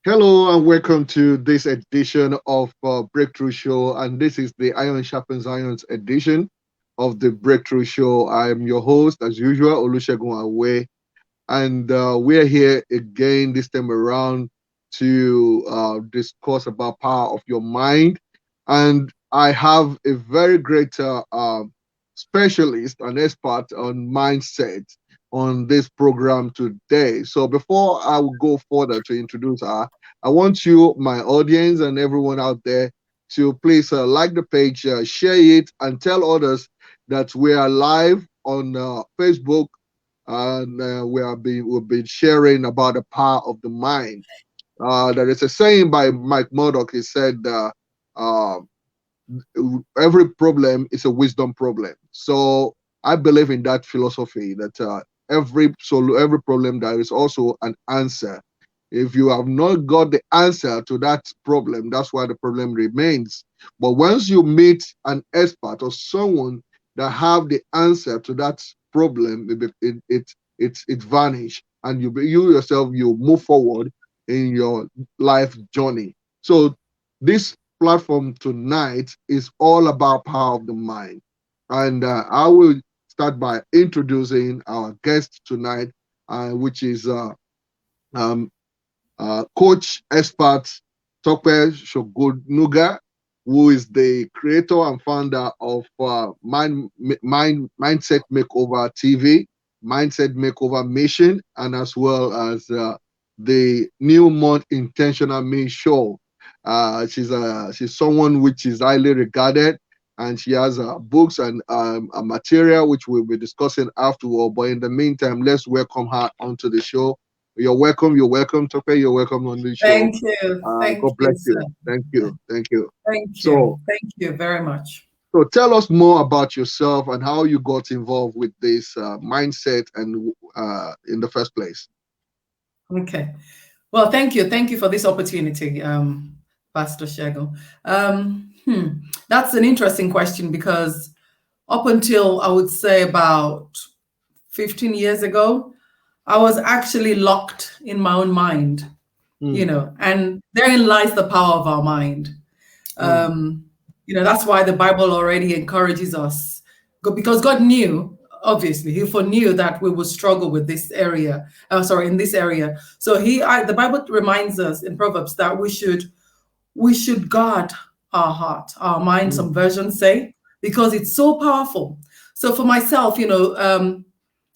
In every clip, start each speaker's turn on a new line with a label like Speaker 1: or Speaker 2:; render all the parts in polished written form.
Speaker 1: Hello and welcome to this edition of Breakthrough Show, and this is the Iron Sharpens Irons edition of the Breakthrough Show. I am your host, as usual, Olusegun, and we're here again this time around to discuss about power of your mind. And I have a very great specialist and expert on mindset on this program today. So before I will go further to introduce her, I want you, my audience, and everyone out there to please like the page, share it, and tell others that we are live on Facebook, and we've been sharing about the power of the mind. There is a saying by Mike Murdoch. He said, uh, "Every problem is a wisdom problem." So I believe in that philosophy that every problem there is also an answer. If you have not got the answer to that problem, that's why the problem remains. But once you meet an expert or someone that have the answer to that problem, it vanish, and you yourself you move forward in your life journey. So this platform tonight is all about power of the mind, and I will start by introducing our guest tonight, which is um, coach expert Tope Shogonuga, who is the creator and founder of Mindset Makeover TV, Mindset Makeover Mission, and as well as the New Month Intentional Me show. She's someone which is highly regarded, and she has books and a material which we'll be discussing afterward. But in the meantime, let's welcome her onto the show. You're welcome. You're welcome, Tope. You're welcome on the show.
Speaker 2: Thank you. Thank
Speaker 1: God
Speaker 2: you,
Speaker 1: bless
Speaker 2: sir.
Speaker 1: you. Thank you. Thank you.
Speaker 2: Thank you.
Speaker 1: So,
Speaker 2: Thank you very much.
Speaker 1: so tell us more about yourself and how you got involved with this mindset and in the first place.
Speaker 2: Okay. Well, thank you. Thank you for this opportunity, Pastor Shego. That's an interesting question because up until I would say about 15 years ago, I was actually locked in my own mind, and therein lies the power of our mind. That's why the Bible already encourages us, because God knew, obviously, He foreknew that we would struggle with this area. In this area. So the Bible reminds us in Proverbs that we should guard our heart, our mind. Some versions say, because it's so powerful. So for myself,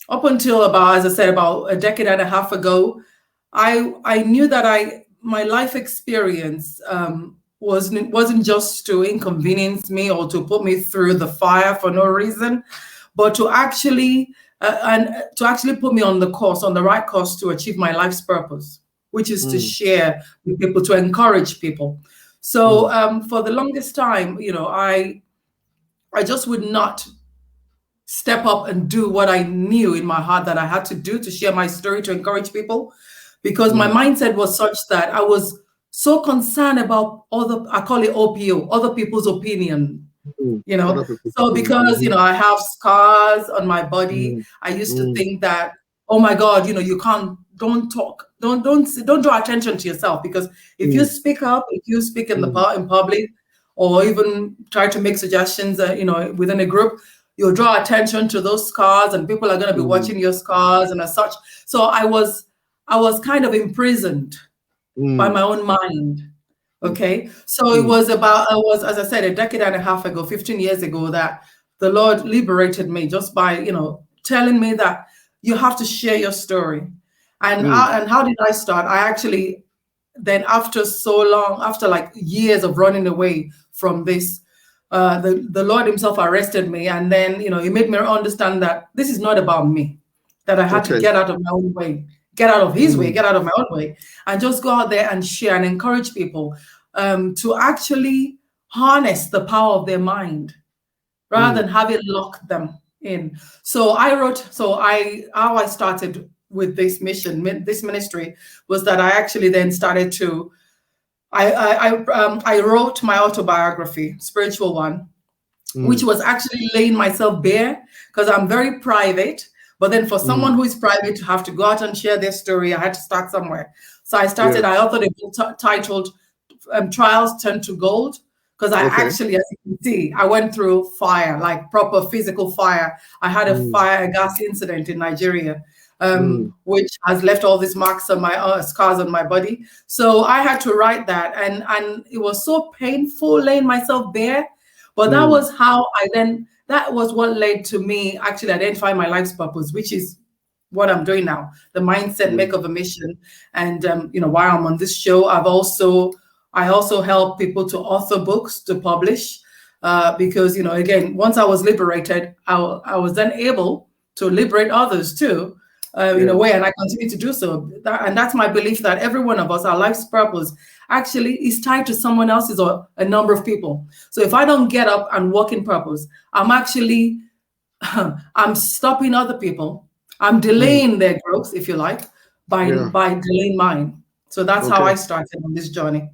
Speaker 2: up until about, as I said, about a decade and a half ago, I knew that my life experience wasn't just to inconvenience me or to put me through the fire for no reason, but to actually put me on the right course to achieve my life's purpose, which is to share with people, to encourage people. So for the longest time, I just would not step up and do what I knew in my heart that I had to do to share my story, to encourage people, because my mindset was such that I was so concerned about I call it OPO, other people's opinion, So because, I have scars on my body, I used to think that, oh my God, you can't, don't talk, don't draw attention to yourself, because if you speak up, if you speak in in public, or even try to make suggestions, within a group, you'll draw attention to those scars, and people are going to be watching your scars and as such. So I was kind of imprisoned by my own mind. Okay. So it was as I said, a decade and a half ago, 15 years ago, that the Lord liberated me just by, telling me that you have to share your story. And how did I start? I actually, then after so long, after like years of running away from this, the Lord Himself arrested me, and then He made me understand that this is not about me, that I had to get out of my own way, get out of His way, get out of my own way, and just go out there and share and encourage people to actually harness the power of their mind rather than have it lock them in. So how I started with this mission, this ministry, was that I actually then started to I wrote my autobiography, spiritual one, which was actually laying myself bare, because I'm very private. But then for someone
Speaker 1: Mm.
Speaker 2: who is private to have to go out and share their story, I had to start somewhere. So I
Speaker 1: Yeah.
Speaker 2: authored a book titled Trials Turn to Gold, because I
Speaker 1: Okay.
Speaker 2: actually, as you can see, I went through fire, like proper physical fire. I had
Speaker 1: Mm.
Speaker 2: a gas incident in Nigeria,
Speaker 1: Mm.
Speaker 2: which has left all these marks on my scars on my body. So I had to write that, and it was so painful laying myself bare. But that
Speaker 1: Mm.
Speaker 2: was how that was what led to me actually identifying my life's purpose, which is what I'm doing now, the mindset
Speaker 1: Mm.
Speaker 2: makeover mission. And while I'm on this show, I also help people to author books to publish, because again, once I was liberated, I was then able to liberate others too, in a
Speaker 1: Yeah.
Speaker 2: way, and I continue to do so. And that's my belief that every one of us, our life's purpose, actually is tied to someone else's or a number of people. So if I don't get up and walk in purpose, I'm actually I'm stopping other people. I'm
Speaker 1: Mm.
Speaker 2: delaying their growth, if you like,
Speaker 1: Yeah.
Speaker 2: by delaying mine. So that's how
Speaker 1: Okay.
Speaker 2: I started on this journey.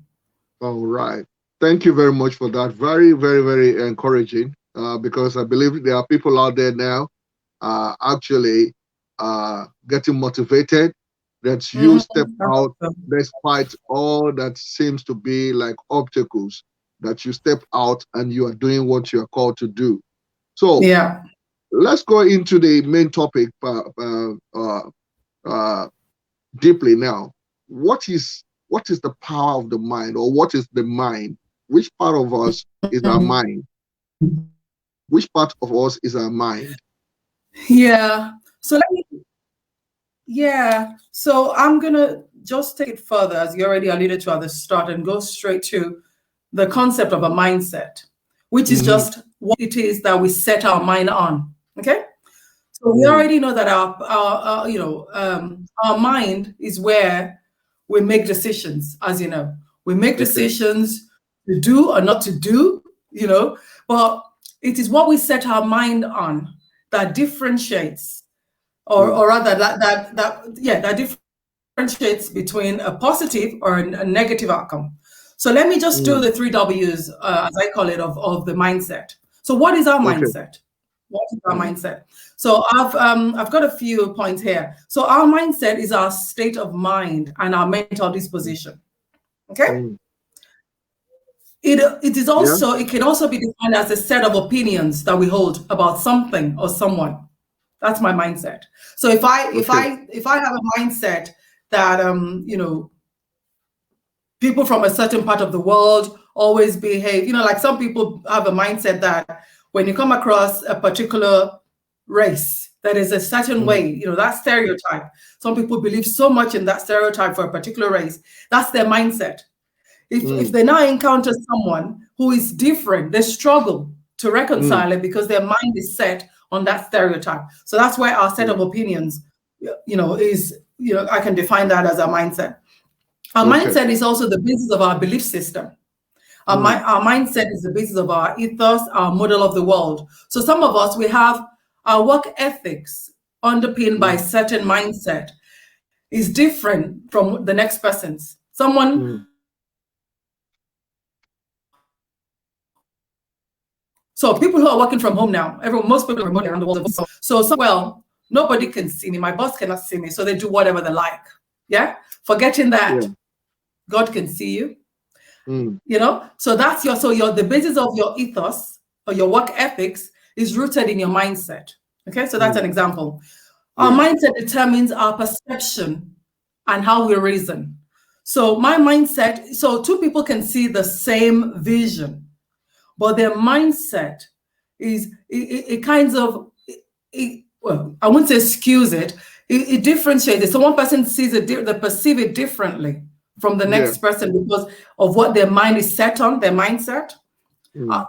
Speaker 1: All right. Thank you very much for that. Very, very, very encouraging. Because I believe there are people out there now, actually, getting motivated. That you step out despite all that seems to be like obstacles. That you step out and you are doing what you are called to do. So
Speaker 2: Yeah.
Speaker 1: let's go into the main topic uh, deeply now. What is the power of the mind, or what is the mind? Which part of us is our mind? Which part of us is our mind?
Speaker 2: Yeah. So let me, yeah. So I'm gonna just take it further, as you already alluded to at the start, and go straight to the concept of a mindset, which is
Speaker 1: Mm-hmm.
Speaker 2: just what it is that we set our mind on. Okay. So we
Speaker 1: Mm.
Speaker 2: already know that our mind is where we make decisions. As you know, we make
Speaker 1: Okay.
Speaker 2: decisions to do or not to do. But it is what we set our mind on that differentiates,
Speaker 1: Mm.
Speaker 2: or rather that differentiates between a positive or a negative outcome. So let me just do the three
Speaker 1: Mm.
Speaker 2: W's, as I call it, of the mindset. So what is our
Speaker 1: Okay.
Speaker 2: mindset? What is our
Speaker 1: Mm.
Speaker 2: mindset? So I've got a few points here. So our mindset is our state of mind and our mental disposition. Okay.
Speaker 1: Mm. Yeah.
Speaker 2: It can also be defined as a set of opinions that we hold about something or someone. That's my mindset. So
Speaker 1: Okay.
Speaker 2: if I have a mindset that people from a certain part of the world always behave, like some people have a mindset that when you come across a particular race, that is a certain
Speaker 1: Mm.
Speaker 2: way, that stereotype. Some people believe so much in that stereotype for a particular race. That's their mindset. If
Speaker 1: Mm.
Speaker 2: they now encounter someone who is different, they struggle to
Speaker 1: Mm.
Speaker 2: reconcile it because their mind is set on that stereotype. So that's where our set
Speaker 1: Mm.
Speaker 2: of opinions, is, I can define that as our mindset. Our
Speaker 1: Okay.
Speaker 2: mindset is also the basis of our belief system.
Speaker 1: Mm.
Speaker 2: Our mindset is the basis of our ethos, our model of the world. So some of us, we have our work ethics underpinned by a
Speaker 1: Mm.
Speaker 2: certain mindset is different from the next person's. Someone
Speaker 1: Mm.
Speaker 2: So people who are working from home now, most people are remote around the world. So nobody can see me. My boss cannot see me, so they do whatever they like. Yeah, forgetting
Speaker 1: Yeah.
Speaker 2: that God can see you.
Speaker 1: Mm.
Speaker 2: So that's the basis of your ethos or your work ethics is rooted in your mindset. Okay, so that's
Speaker 1: Mm.
Speaker 2: an example. Our
Speaker 1: Yeah.
Speaker 2: mindset determines our perception and how we reason. So my mindset. So two people can see the same vision, but their mindset is it kinds of well, I wouldn't say skews it. It differentiates it. So one person sees it, they perceive it differently from the
Speaker 1: Yeah.
Speaker 2: next person because of what their mind is set on, their mindset. Uh,
Speaker 1: Mm.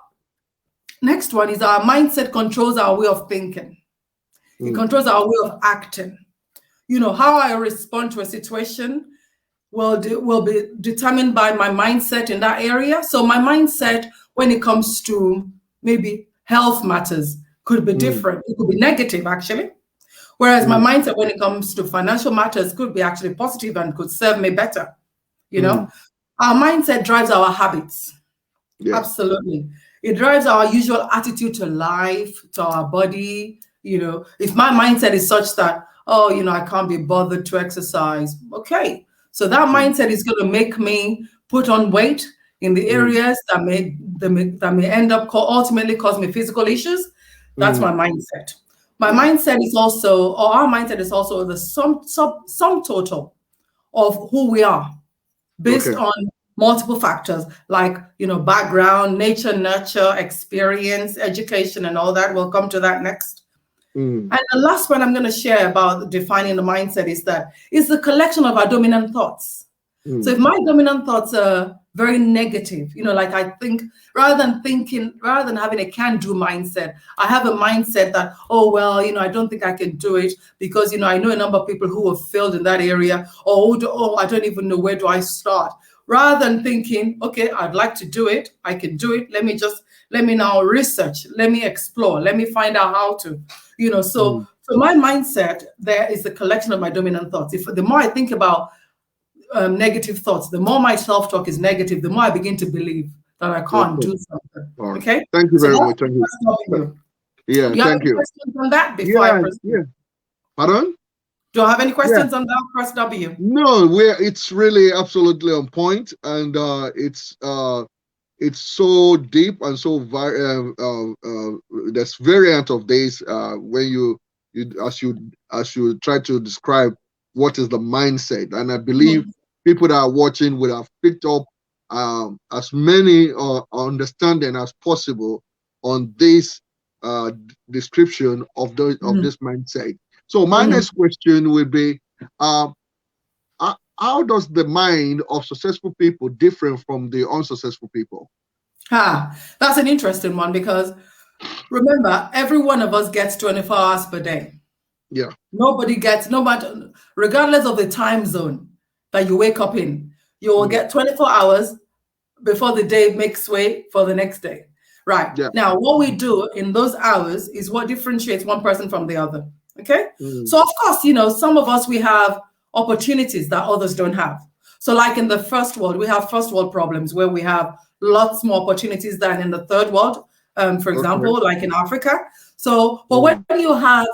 Speaker 2: Next one is our mindset controls our way of thinking. It
Speaker 1: Mm.
Speaker 2: controls our way of acting. How I respond to a situation will be determined by my mindset in that area. So my mindset when it comes to maybe health matters could be
Speaker 1: Mm.
Speaker 2: different. It could be negative actually. Whereas my
Speaker 1: Mm.
Speaker 2: mindset when it comes to financial matters could be actually positive and could serve me better. You know,
Speaker 1: Mm.
Speaker 2: our mindset drives our habits.
Speaker 1: Yeah.
Speaker 2: Absolutely. It drives our usual attitude to life, to our body, if my mindset is such that, oh, I can't be bothered to exercise, okay. So that
Speaker 1: mm,
Speaker 2: mindset is going to make me put on weight in the
Speaker 1: mm,
Speaker 2: areas that may end up ultimately cause me physical issues. That's
Speaker 1: mm.
Speaker 2: my mindset. My
Speaker 1: Yeah.
Speaker 2: mindset is also, or our mindset is also the sum total of who we are based
Speaker 1: Okay.
Speaker 2: on multiple factors like background, nature, nurture, experience, education, and all that. We'll come to that next.
Speaker 1: Mm,
Speaker 2: And the last one I'm going to share about defining the mindset is that it's the collection of our dominant thoughts. So
Speaker 1: mm,
Speaker 2: if my dominant thoughts are very negative, like I think, rather than having a can-do mindset, I have a mindset that, oh, well, I don't think I can do it because, I know a number of people who have failed in that area, or, oh, I don't even know where do I start. Rather than thinking, okay, I'd like to do it, I can do it, let me now research, let me explore, let me find out how to,
Speaker 1: mm.
Speaker 2: so my mindset there is the collection of my dominant thoughts. If the more I think about negative thoughts, the more my self-talk is negative, the more I begin to believe that I can't
Speaker 1: Okay.
Speaker 2: do something.
Speaker 1: All right.
Speaker 2: Okay?
Speaker 1: Thank you
Speaker 2: So
Speaker 1: very
Speaker 2: that's
Speaker 1: much. Thank you.
Speaker 2: what's stopping you.
Speaker 1: Yeah.
Speaker 2: Do you have
Speaker 1: Thank
Speaker 2: any
Speaker 1: you.
Speaker 2: questions on that before I
Speaker 1: Yeah.
Speaker 2: proceed?
Speaker 1: Yeah. Pardon?
Speaker 2: Do I have any
Speaker 1: Yeah.
Speaker 2: questions on that? Press W.
Speaker 1: No, where it's really absolutely on point, and it's so deep and so there's variant of this when you as you try to describe what is the mindset, and I believe
Speaker 2: Mhm.
Speaker 1: people that are watching would have picked up as many understanding as possible on this description of
Speaker 2: Mhm.
Speaker 1: this mindset. So my
Speaker 2: Mhm.
Speaker 1: next question will be, uh, how does the mind of successful people different from the unsuccessful people?
Speaker 2: That's an interesting one because remember, every one of us gets 24 hours per day.
Speaker 1: Yeah.
Speaker 2: Nobody gets, no matter, regardless of the time zone that you wake up in, you will
Speaker 1: Mm,
Speaker 2: get 24 hours before the day makes way for the next day. Right.
Speaker 1: yeah.
Speaker 2: Now, what we do in those hours is what differentiates one person from the other. Okay.
Speaker 1: Mm,
Speaker 2: So, of course, some of us, we have opportunities that others don't have. So, like in the first world, we have first world problems where we have lots more opportunities than in the third world, for
Speaker 1: okay.
Speaker 2: example, like in Africa. So, but when
Speaker 1: Mm,
Speaker 2: you have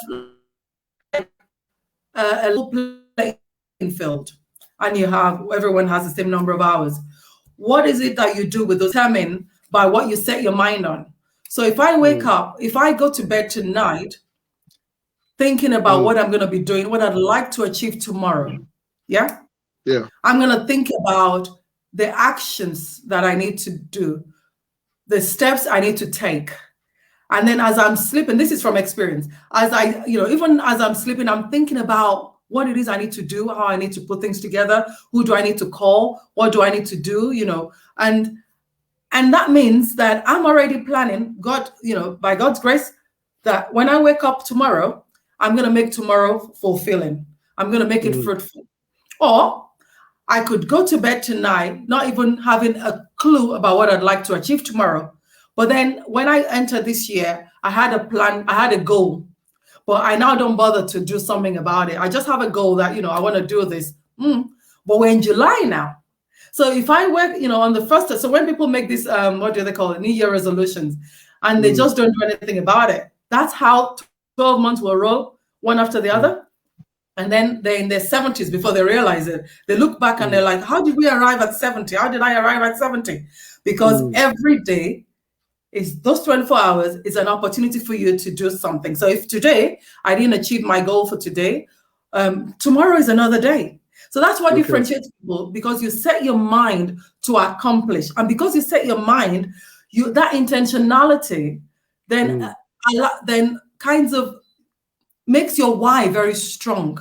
Speaker 2: a level playing field and everyone has the same number of hours, what is it that you do with those determined by what you set your mind on? So
Speaker 1: mm,
Speaker 2: if I go to bed tonight thinking about
Speaker 1: mm,
Speaker 2: what I'm going to be doing, what I'd like to achieve tomorrow, yeah,
Speaker 1: yeah.
Speaker 2: I'm going to think about the actions that I need to do, the steps I need to take. And then as I'm sleeping, this is from experience, even as I'm sleeping, I'm thinking about what it is I need to do, how I need to put things together, who do I need to call, what do I need to do, and that means that I'm already planning, God, by God's grace, that when I wake up tomorrow, I'm going to make tomorrow fulfilling. I'm going to make it
Speaker 1: Mm,
Speaker 2: fruitful. Or I could go to bed tonight, not even having a clue about what I'd like to achieve tomorrow. But then when I entered this year, I had a plan, I had a goal, but I now don't bother to do something about it. I just have a goal that, I want to do this. But we're in July now. So if I work, on the first, so when people make this, what do they call it, New Year resolutions, and they
Speaker 1: mm,
Speaker 2: just don't do anything about it, that's how 12 months will roll one after the
Speaker 1: mm,
Speaker 2: other. And then they're in their 70s before they realize it. They look back and they're
Speaker 1: mm,
Speaker 2: like, how did we arrive at 70? How did I arrive at 70? Because
Speaker 1: mm,
Speaker 2: every day is those 24 hours is an opportunity for you to do something. So if today I didn't achieve my goal for today, tomorrow is another day. So that's what
Speaker 1: okay.
Speaker 2: differentiates people, because you set your mind to accomplish. And because you set your mind, that intentionality then
Speaker 1: Mm,
Speaker 2: then kinds of makes your why very strong.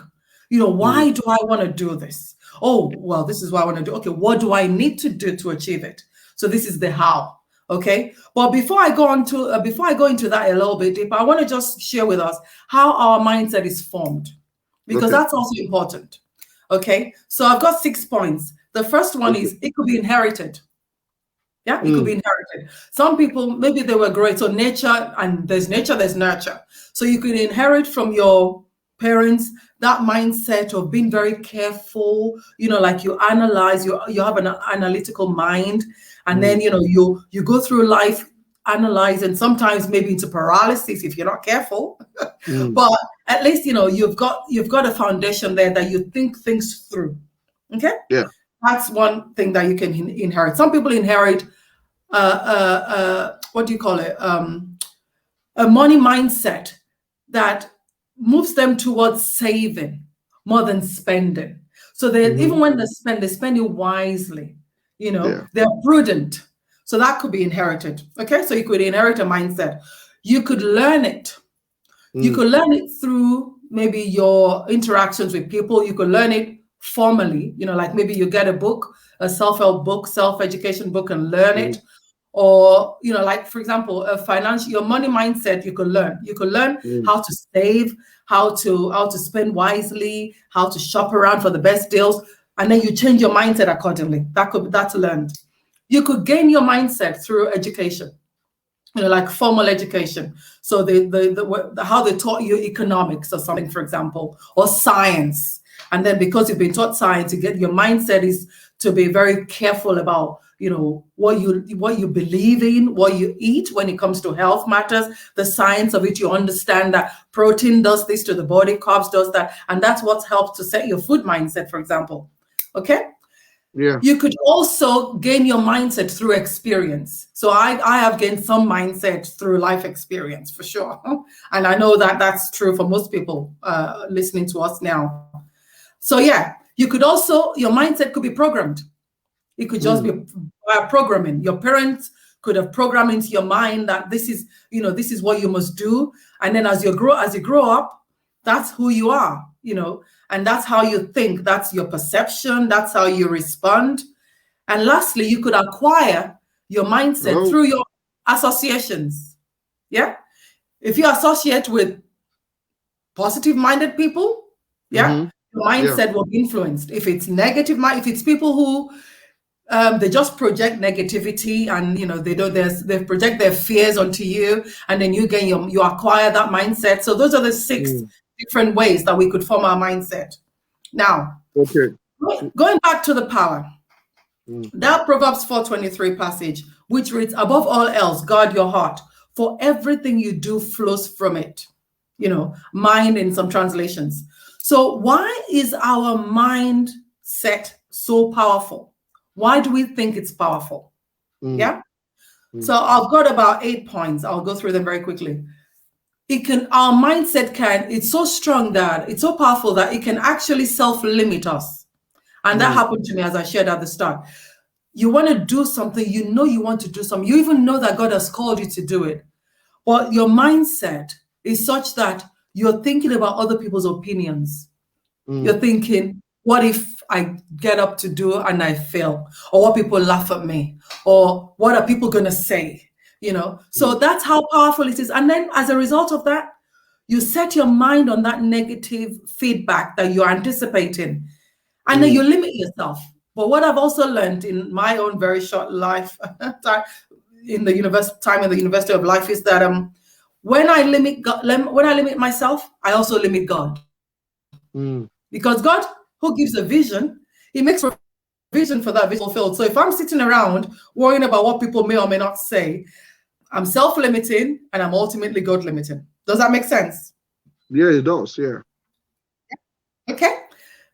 Speaker 1: mm,
Speaker 2: Why do I want to do this? Oh, well, this is what I want to do. Okay, what do I need to do to achieve it? So this is the how. Okay, but before I go into that a little bit deeper, I want to just share with us how our mindset is formed, because
Speaker 1: okay.
Speaker 2: that's also important. Okay, so I've got 6 points. The first one
Speaker 1: Okay.
Speaker 2: is it could be inherited. Yeah, it could be
Speaker 1: Mm,
Speaker 2: inherited. Some people, maybe they were great. So nature, and there's nature, there's nurture. So you can inherit from your parents that mindset of being very careful, like you analyze, you have an analytical mind. And then,
Speaker 1: mm,
Speaker 2: you go through life analyze, and sometimes maybe into paralysis if you're not careful.
Speaker 1: Mm.
Speaker 2: But at least you've got a foundation there that you think things through. Okay,
Speaker 1: Yeah.
Speaker 2: that's one thing that you can inherit. Some people inherit what do you call it? A money mindset that moves them towards saving more than spending. So they,
Speaker 1: Mm-hmm.
Speaker 2: even when they spend it wisely.
Speaker 1: Yeah.
Speaker 2: They're prudent. So that could be inherited. Okay, so you could inherit a mindset. You could learn it. You
Speaker 1: Mm.
Speaker 2: could learn it through maybe your interactions with people. You could learn it formally, like maybe you get a book, a self-help book, self-education book, and learn
Speaker 1: Mm.
Speaker 2: it. Or, like for example, your money mindset, you could learn. You could learn
Speaker 1: Mm.
Speaker 2: how to save, how to spend wisely, how to shop around for the best deals, and then you change your mindset accordingly. That's learned. You could gain your mindset through education, like formal education. So how they taught you economics or something, for example, or science. And then because you've been taught science, your mindset is to be very careful about, what you believe in, what you eat when it comes to health matters, the science of it. You understand that protein does this to the body, carbs does that. And that's what helps to set your food mindset, for example. Okay.
Speaker 1: Yeah.
Speaker 2: You could also gain your mindset through experience. So I have gained some mindset through life experience for sure. And I know that that's true for most people listening to us now. So yeah, you could also, your mindset could be programmed. It could just
Speaker 1: Mm.
Speaker 2: be programming. Your parents could have programmed into your mind that this is what you must do. And then as you grow up, that's who you are, and that's how you think. That's your perception. That's how you respond. And lastly, you could acquire your mindset
Speaker 1: Oh.
Speaker 2: through your associations. Yeah. If you associate with positive-minded people, yeah,
Speaker 1: Mm-hmm.
Speaker 2: your
Speaker 1: Yeah.
Speaker 2: mindset will be influenced. If it's negative, if it's people who they just project negativity, and they project their fears onto you, and then you acquire that mindset. So those are the 6
Speaker 1: Mm.
Speaker 2: different ways that we could form our mindset. Now,
Speaker 1: Okay.
Speaker 2: going back to the power,
Speaker 1: Mm.
Speaker 2: that Proverbs 4:23 passage, which reads, "Above all else, guard your heart, for everything you do flows from it." Mind in some translations. So why is our mindset so powerful? Why do we think it's powerful?
Speaker 1: Mm.
Speaker 2: Yeah.
Speaker 1: Mm.
Speaker 2: So I've got about 8 points. I'll go through them very quickly. Our mindset it's so strong that it's so powerful that it can actually self-limit us. And that
Speaker 1: Mm.
Speaker 2: happened to me, as I shared at the start. You want to do something, you want to do something, you even know that God has called you to do it. But your mindset is such that you're thinking about other people's opinions.
Speaker 1: Mm.
Speaker 2: You're thinking, what if I get up to do and I fail? Or what people laugh at me? Or what are people going to say? So
Speaker 1: Mm.
Speaker 2: that's how powerful it is. And then as a result of that, you set your mind on that negative feedback that you're anticipating. And then you
Speaker 1: Mm.
Speaker 2: limit yourself. But what I've also learned in my own very short life, in the University of Life, is that when I limit myself, I also limit God.
Speaker 1: Mm.
Speaker 2: Because God, who gives a vision, He makes provision for that vision fulfilled. So if I'm sitting around worrying about what people may or may not say, I'm self-limiting and I'm ultimately God-limiting. Does that make sense?
Speaker 1: Yeah, it does. Yeah.
Speaker 2: Okay.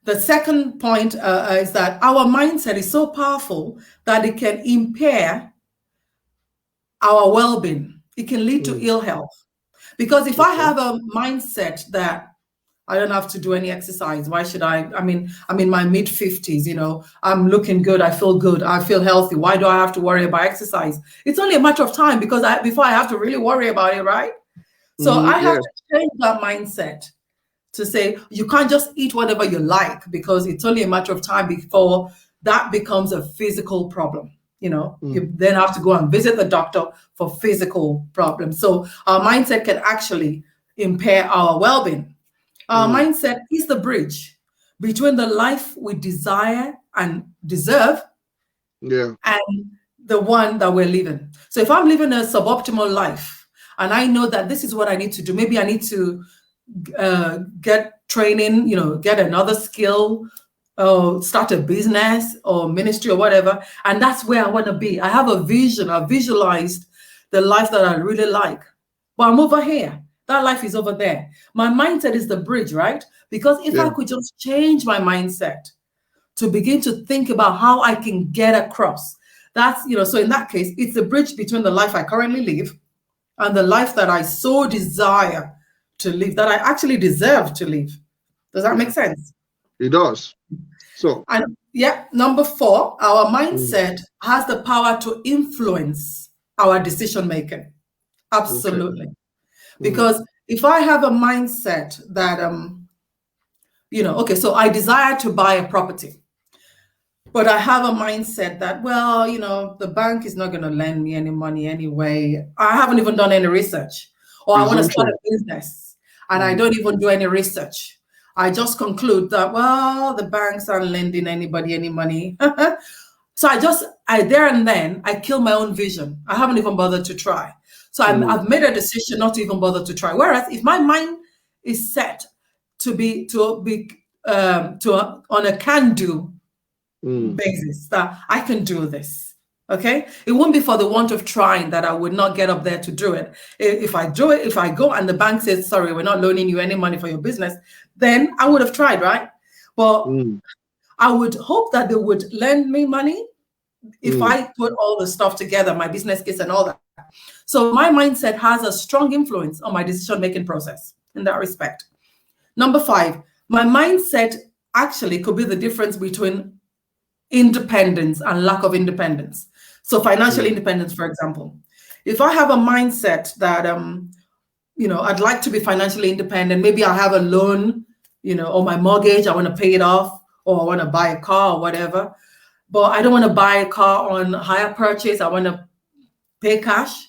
Speaker 2: The second point is that our mindset is so powerful that it can impair our well-being. It can lead to
Speaker 1: Mm.
Speaker 2: ill health. Because if I
Speaker 1: Okay.
Speaker 2: have a mindset that I don't have to do any exercise, why should I? I mean, I'm in my mid-50s, I'm looking good, I feel good, I feel healthy. Why do I have to worry about exercise? It's only a matter of time before I have to really worry about it, right? So
Speaker 1: Mm-hmm.
Speaker 2: I have
Speaker 1: Yeah.
Speaker 2: to change that mindset to say you can't just eat whatever you like, because it's only a matter of time before that becomes a physical problem.
Speaker 1: Mm.
Speaker 2: You then have to go and visit the doctor for physical problems. So our mindset can actually impair our well-being. Our
Speaker 1: Mm.
Speaker 2: mindset is the bridge between the life we desire and deserve
Speaker 1: Yeah.
Speaker 2: and the one that we're living. So if I'm living a suboptimal life and I know that this is what I need to do, maybe I need to get training, get another skill, start a business or ministry or whatever. And that's where I want to be. I have a vision. I visualized the life that I really like. But I'm over here. That life is over there. My mindset is the bridge, right? Because if I
Speaker 1: Yeah.
Speaker 2: could just change my mindset to begin to think about how I can get across, that's, so in that case, it's the bridge between the life I currently live and the life that I so desire to live, that I actually deserve to live. Does that make
Speaker 1: Yeah.
Speaker 2: sense?
Speaker 1: It does. So.
Speaker 2: And yeah, number 4, our
Speaker 1: Mm,
Speaker 2: mindset has the power to influence our decision making.
Speaker 1: okay.
Speaker 2: Absolutely.
Speaker 1: Mm,
Speaker 2: Because if I have a mindset that, okay, so I desire to buy a property, but I have a mindset that, well, the bank is not going to lend me any money anyway. I haven't even done any research. Or I want to start a
Speaker 1: presumption.
Speaker 2: business and I
Speaker 1: Mm,
Speaker 2: don't even do any research. I just conclude that, well, the banks aren't lending anybody any money. So I there and then, I kill my own vision. I haven't even bothered to try. So
Speaker 1: mm,
Speaker 2: I've made a decision not to even bother to try. Whereas if my mind is set on a can do
Speaker 1: mm,
Speaker 2: basis, that I can do this. Okay, it won't be for the want of trying that I would not get up there to do it. If I do it, if I go and the bank says, sorry, we're not loaning you any money for your business, then I would have tried, right? But
Speaker 1: mm,
Speaker 2: I would hope that they would lend me money if
Speaker 1: mm,
Speaker 2: I put all the stuff together, my business case and all that. So my mindset has a strong influence on my decision-making process in that respect. Number 5, my mindset actually could be the difference between independence and lack of independence. So financial
Speaker 1: mm,
Speaker 2: independence, for example. If I have a mindset that I'd like to be financially independent, maybe I have a loan, or my mortgage, I want to pay it off, or I want to buy a car or whatever. But I don't want to buy a car on hire purchase. I want to pay cash,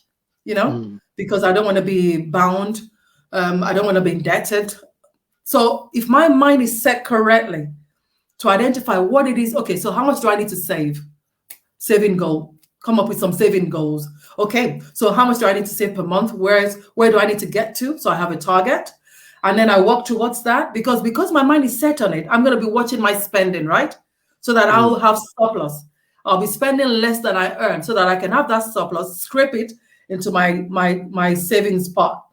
Speaker 1: mm,
Speaker 2: because I don't want to be bound. I don't want to be indebted. So if my mind is set correctly to identify what it is, okay, so how much do I need to save? Saving goal, come up with some saving goals. Okay, so how much do I need to save per month? Where do I need to get to? So I have a target. And then I work towards that because my mind is set on it. I'm going to be watching my spending, right? So that
Speaker 1: mm,
Speaker 2: I'll have surplus. I'll be spending less than I earn so that I can have that surplus, scrape it into my savings pot,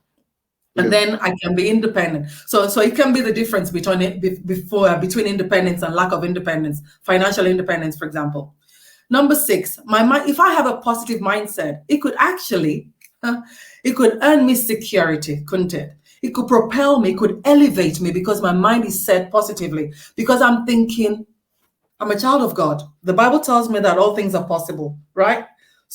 Speaker 2: and
Speaker 1: yeah.
Speaker 2: then I can be independent. So it can be the difference between independence and lack of independence, financial independence, for example. Number 6, my mind. If I have a positive mindset, it could actually, it could earn me security, couldn't it? It could propel me, it could elevate me because my mind is set positively. Because I'm thinking, I'm a child of God. The Bible tells me that all things are possible, right?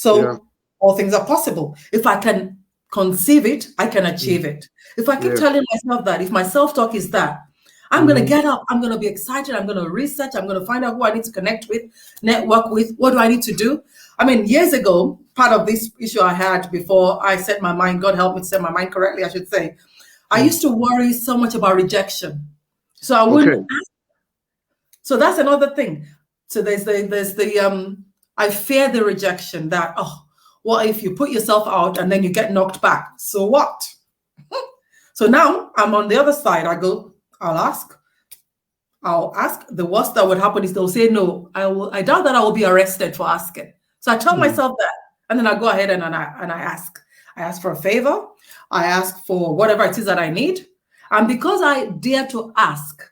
Speaker 1: Yeah.
Speaker 2: So all things are possible. If I can conceive it, I can
Speaker 1: Mm,
Speaker 2: achieve it. If I keep
Speaker 1: yeah.
Speaker 2: telling myself that, if my self-talk is that, I'm going to
Speaker 1: Mm,
Speaker 2: get up, I'm going to be excited, I'm going to research, I'm going to find out who I need to connect with, network with, what do I need to do? I mean, years ago, part of this issue I had before I set my mind, God help me to set my mind correctly, I should say, I
Speaker 1: mm,
Speaker 2: used to worry so much about rejection. So I
Speaker 1: okay.
Speaker 2: wouldn't. So that's another thing. So I fear the rejection that, oh, what if you put yourself out and then you get knocked back? So what? So now I'm on the other side. I'll ask. I'll ask. The worst that would happen is they'll say no. I doubt that I will be arrested for asking. So I tell
Speaker 1: Mm,
Speaker 2: myself that, and then I go ahead and I ask. I ask for a favor. I ask for whatever it is that I need. And because I dare to ask,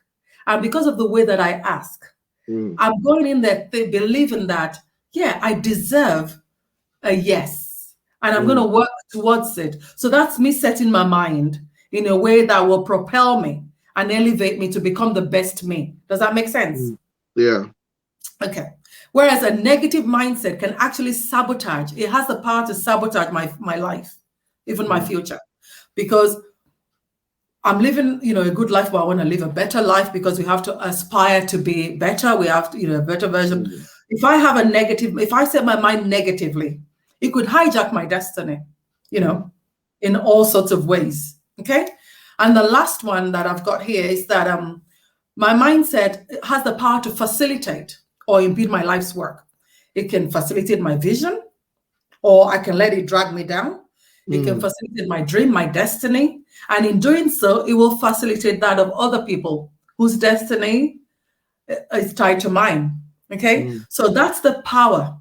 Speaker 2: and because of the way that I ask,
Speaker 1: mm,
Speaker 2: I'm going in there believing that, yeah, I deserve a yes. And I'm going to
Speaker 1: mm,
Speaker 2: work towards it. So that's me setting my mind in a way that will propel me and elevate me to become the best me. Does that make sense?
Speaker 1: mm, yeah.
Speaker 2: Okay. Whereas a negative mindset can actually sabotage, it has the power to sabotage my life, even my
Speaker 1: Mm,
Speaker 2: future. Because I'm living, a good life, but I want to live a better life because we have to aspire to be better. We have to, a better version.
Speaker 1: mm,
Speaker 2: If I set my mind negatively, it could hijack my destiny, you
Speaker 1: mm,
Speaker 2: know, in all sorts of ways. Okay. And the last one that I've got here is that my mindset has the power to facilitate or impede my life's work. It can facilitate my vision, or I can let it drag me down. It can
Speaker 1: mm,
Speaker 2: facilitate my dream, my destiny. And in doing so, it will facilitate that of other people whose destiny is tied to mine. Okay.
Speaker 1: mm,
Speaker 2: So that's the power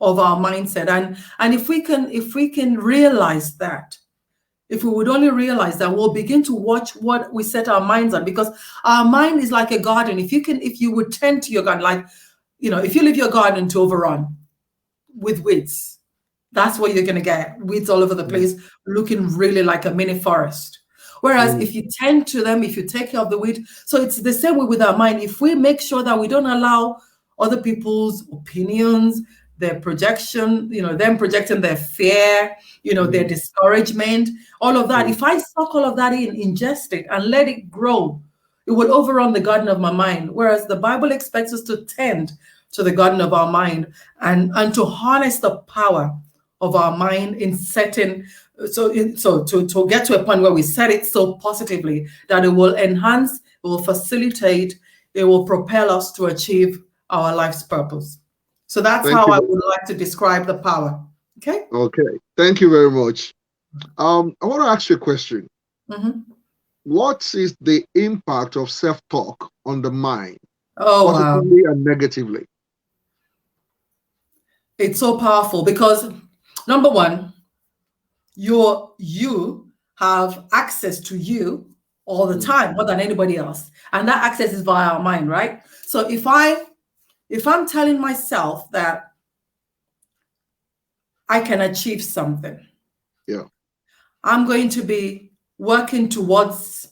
Speaker 2: of our mindset. And if we can realize that, if we would only realize that, we'll begin to watch what we set our minds on, because our mind is like a garden. If you would tend to your garden, like, if you leave your garden to overrun with weeds, that's what you're going to get. Weeds all over the
Speaker 1: mm,
Speaker 2: place, looking really like a mini forest. Whereas
Speaker 1: mm,
Speaker 2: if you tend to them, if you take care of the weed, so it's the same way with our mind. If we make sure that we don't allow other people's opinions, their projection, them projecting their fear, their
Speaker 1: mm,
Speaker 2: discouragement, all of that.
Speaker 1: mm.
Speaker 2: If I suck all of that in, ingest it, and let it grow, it will overrun the garden of my mind. Whereas the Bible expects us to tend to the garden of our mind, and to harness the power of our mind in setting, to get to a point where we set it so positively that it will enhance, it will facilitate, it will propel us to achieve our life's purpose. So that's
Speaker 1: Thank
Speaker 2: how I
Speaker 1: you.
Speaker 2: would like to describe the power. Okay.
Speaker 1: Okay. Thank you very much. I want to ask you a question.
Speaker 2: Mhm.
Speaker 1: What is the impact of self-talk on the mind,
Speaker 2: Oh, wow.
Speaker 1: positively and negatively?
Speaker 2: It's so powerful because, number one, you have access to you all the
Speaker 1: Mm,
Speaker 2: time, more than anybody else. And that access is via our mind, right? So if I'm telling myself that I can achieve something,
Speaker 1: yeah.
Speaker 2: I'm going to be working towards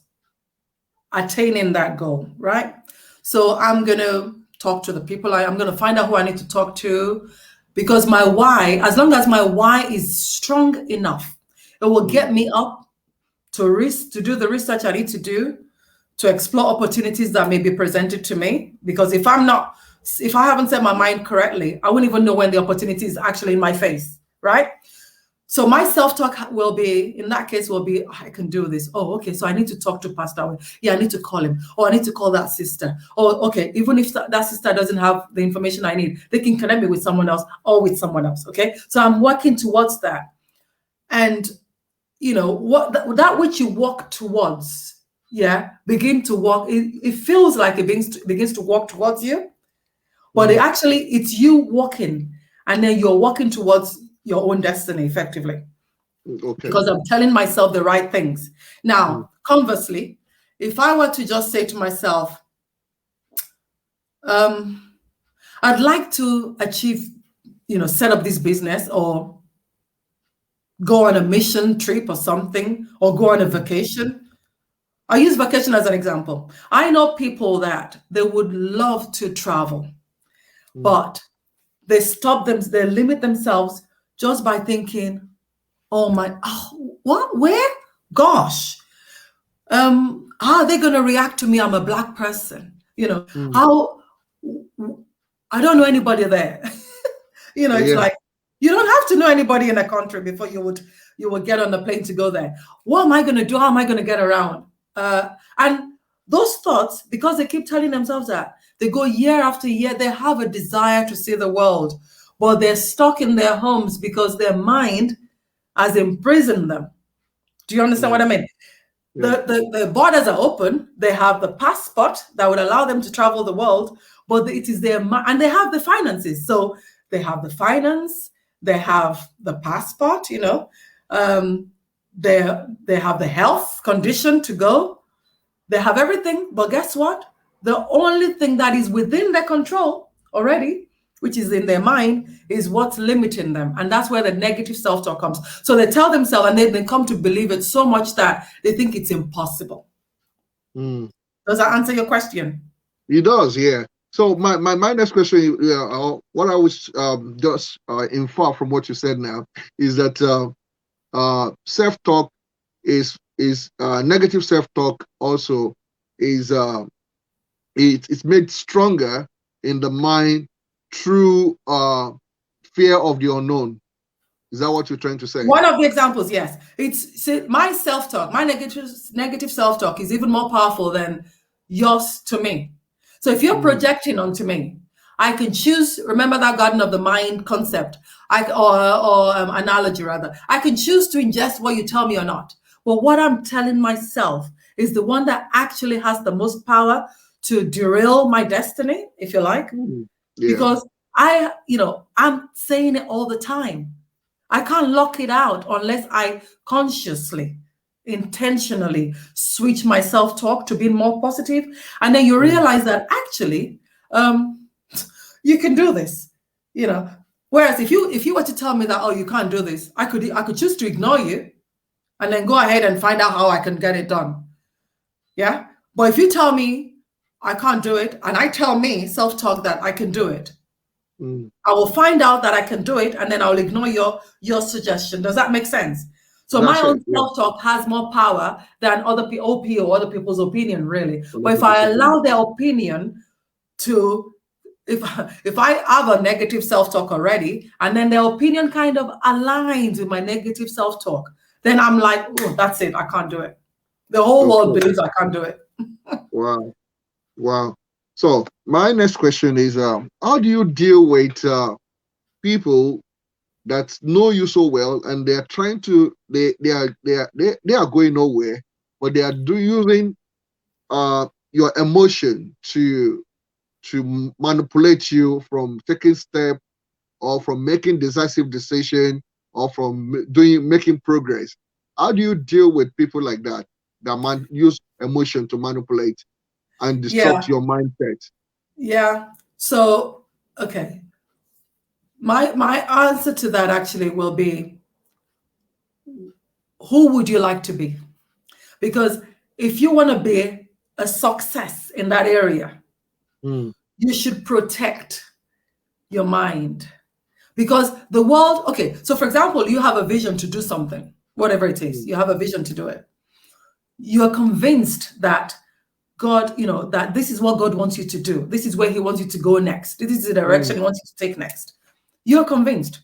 Speaker 2: attaining that goal, right? So I'm going to talk to the people. I'm going to find out who I need to talk to, because my why, as long as my why is strong enough, it will
Speaker 1: Mm,
Speaker 2: get me up to do the research I need to do, to explore opportunities that may be presented to me. Because if I haven't set my mind correctly, I wouldn't even know when the opportunity is actually in my face, right? So my self-talk will be, in that case, will be, I can do this. Oh, okay. So I need to talk to Pastor. Yeah, I need to call him. Or I need to call that sister. Oh, okay. Even if that sister doesn't have the information I need, they can connect me with someone else or with someone else. Okay. So I'm working towards that. And what that which you walk towards, begin to walk. It feels like it begins to walk towards you, but
Speaker 1: mm,
Speaker 2: it's you walking, and then you're walking towards your own destiny effectively,
Speaker 1: okay.
Speaker 2: because I'm telling myself the right things.
Speaker 1: Mm,
Speaker 2: Now, conversely, if I were to just say to myself, um, I'd like to achieve, set up this business, or go on a mission trip or something, or go on a
Speaker 1: mm,
Speaker 2: vacation. I use vacation as an example. I know people that they would love to travel,
Speaker 1: mm,
Speaker 2: but they limit themselves just by thinking, what, where? Gosh, how are they going to react to me? I'm a black person.
Speaker 1: mm.
Speaker 2: How, I don't know anybody there. It's
Speaker 1: Yeah.
Speaker 2: like, you don't have to know anybody in a country before you would get on the plane to go there. What am I going to do? How am I going to get around? And those thoughts, because they keep telling themselves that, they go year after year, they have a desire to see the world, but they're stuck in their homes because their mind has imprisoned them. Do you understand what
Speaker 1: Mm,
Speaker 2: I mean?
Speaker 1: yeah.
Speaker 2: The borders are open. They have the passport that would allow them to travel the world, but it is their mind, and they have the finances. So they have the finance, they have the passport, um, they have the health condition to go. They have everything, but guess what? The only thing that is within their control already, which is in their mind, is what's limiting them. And that's where the negative self-talk comes. So they tell themselves, and they come to believe it so much that they think it's impossible.
Speaker 1: Mm.
Speaker 2: Does that answer your question?
Speaker 1: It does, yeah. So my next question, what I was just infer from what you said now is that self-talk is negative self-talk also is it's made stronger in the mind through fear of the unknown. Is that what you're trying to say?
Speaker 2: One of the examples, yes. My self-talk, my negative self-talk is even more powerful than yours to me. So if you're
Speaker 1: Mm,
Speaker 2: projecting onto me, I can choose, remember that garden of the mind concept, or analogy rather. I can choose to ingest what you tell me or not. But what I'm telling myself is the one that actually has the most power to derail my destiny, if you like.
Speaker 1: mm, yeah.
Speaker 2: Because I'm saying it all the time. I can't lock it out unless I consciously, intentionally switch my self-talk to being more positive. And then you
Speaker 1: mm,
Speaker 2: realize that actually, um, you can do this. You know. Whereas if you were to tell me that, oh, you can't do this, I could choose to ignore you and then go ahead and find out how I can get it done. Yeah. But if you tell me I can't do it, and I tell me self-talk that I can do it,
Speaker 1: mm.
Speaker 2: I will find out that I can do it, and then I'll ignore your suggestion. Does that make sense? So my
Speaker 1: That's
Speaker 2: own
Speaker 1: it. Yeah.
Speaker 2: self-talk has more power than OP or other people's opinion, really.
Speaker 1: A lot
Speaker 2: But if
Speaker 1: of
Speaker 2: I
Speaker 1: discipline.
Speaker 2: allow their opinion to, if if I have a negative self-talk already, and then their opinion kind of aligns with my negative self-talk, then I'm like, oh, that's it. I can't do it. The whole world
Speaker 1: Okay.
Speaker 2: believes I can't do it.
Speaker 1: Wow. Wow. So my next question is, how do you deal with people that know you so well and they are trying to they are going nowhere, but they are using your emotion to manipulate you from taking step or from making decisive decision or from doing making progress. How do you deal with people like that that use emotion to manipulate and disrupt
Speaker 2: Yeah,
Speaker 1: your mindset?
Speaker 2: yeah. So, okay. My answer to that actually will be, who would you like to be? Because if you want to be a success in that area,
Speaker 1: Mm,
Speaker 2: you should protect your mind. Because the world, okay, so for example, you have a vision to do something, whatever it is,
Speaker 1: mm,
Speaker 2: you have a vision to do it. You are convinced that God, that this is what God wants you to do. This is where He wants you to go next. This is the direction
Speaker 1: mm,
Speaker 2: He wants you to take next. You're convinced.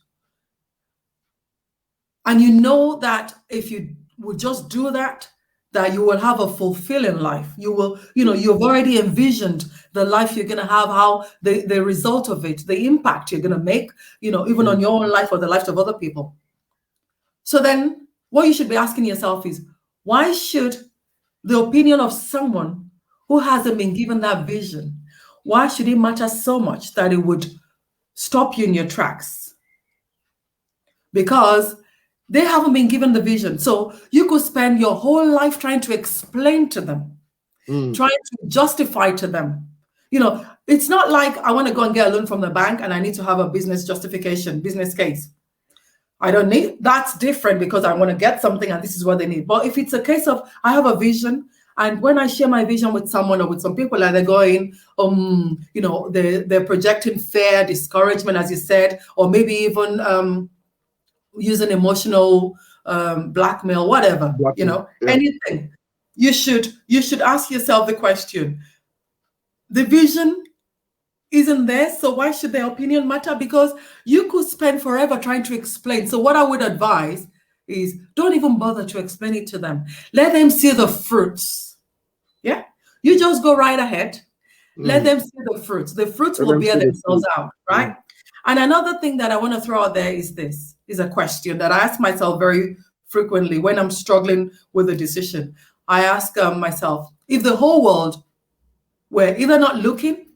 Speaker 2: And you know that if you would just do that, that you will have a fulfilling life. You will, you've already envisioned the life you're going to have, how the result of it, the impact you're going to make, even on
Speaker 1: mm,
Speaker 2: your own life or the lives of other people. So then what you should be asking yourself is, why should the opinion of someone who hasn't been given that vision, why should it matter so much that it would stop you in your tracks? Because they haven't been given the vision. So you could spend your whole life trying to explain to them,
Speaker 1: mm,
Speaker 2: trying to justify to them. It's not like I want to go and get a loan from the bank and I need to have a business justification, business case. I don't need, that's different because I want to get something and this is what they need. But if it's a case of I have a vision, and when I share my vision with someone or with some people, and they're going, they're projecting fear, discouragement, as you said, or maybe even using emotional blackmail, whatever,
Speaker 1: blackmail. Yeah.
Speaker 2: anything. You should ask yourself the question: the vision isn't there, so why should their opinion matter? Because you could spend forever trying to explain. So what I would advise is, don't even bother to explain it to them. Let them see the fruits. Yeah, you just go right ahead. Let
Speaker 1: Mm.
Speaker 2: them see the fruits. The fruits
Speaker 1: Let
Speaker 2: will
Speaker 1: them
Speaker 2: bear
Speaker 1: see the
Speaker 2: themselves
Speaker 1: truth.
Speaker 2: out,
Speaker 1: Mm,
Speaker 2: right? And another thing that I want to throw out there is this, is a question that I ask myself very frequently when I'm struggling with a decision. I ask myself, if the whole world were either not looking,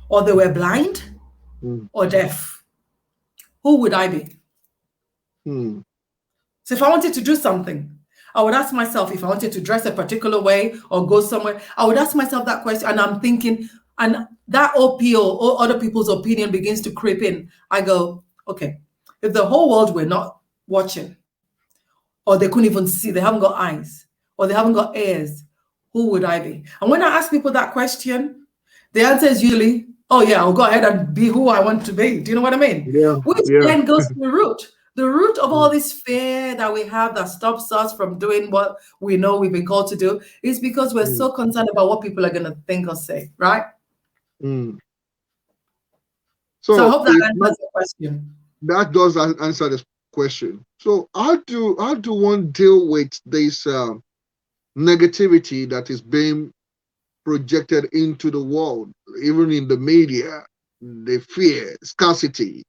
Speaker 2: or they were blind,
Speaker 1: mm,
Speaker 2: or deaf, who would I be?
Speaker 1: mm,
Speaker 2: So if I wanted to do something, I would ask myself, if I wanted to dress a particular way or go somewhere, I would ask myself that question. And I'm thinking, and that OPO or other people's opinion begins to creep in. I go, okay, if the whole world were not watching, or they couldn't even see, they haven't got eyes, or they haven't got ears, who would I be? And when I ask people that question, the answer is usually, oh yeah, I'll go ahead and be who I want to be. Do you know what I mean?
Speaker 1: yeah.
Speaker 2: Which
Speaker 1: Yeah.
Speaker 2: then goes to the root. The root of all
Speaker 1: Mm,
Speaker 2: this fear that we have that stops us from doing what we know we've been called to do is because we're
Speaker 1: mm,
Speaker 2: so concerned about what people are going to think or say, right?
Speaker 1: mm.
Speaker 2: So I
Speaker 1: So
Speaker 2: hope that
Speaker 1: it's not
Speaker 2: answers your question.
Speaker 1: that does answer this question. So how do one deal with this negativity that is being projected into the world, even in the media, the fear, scarcity,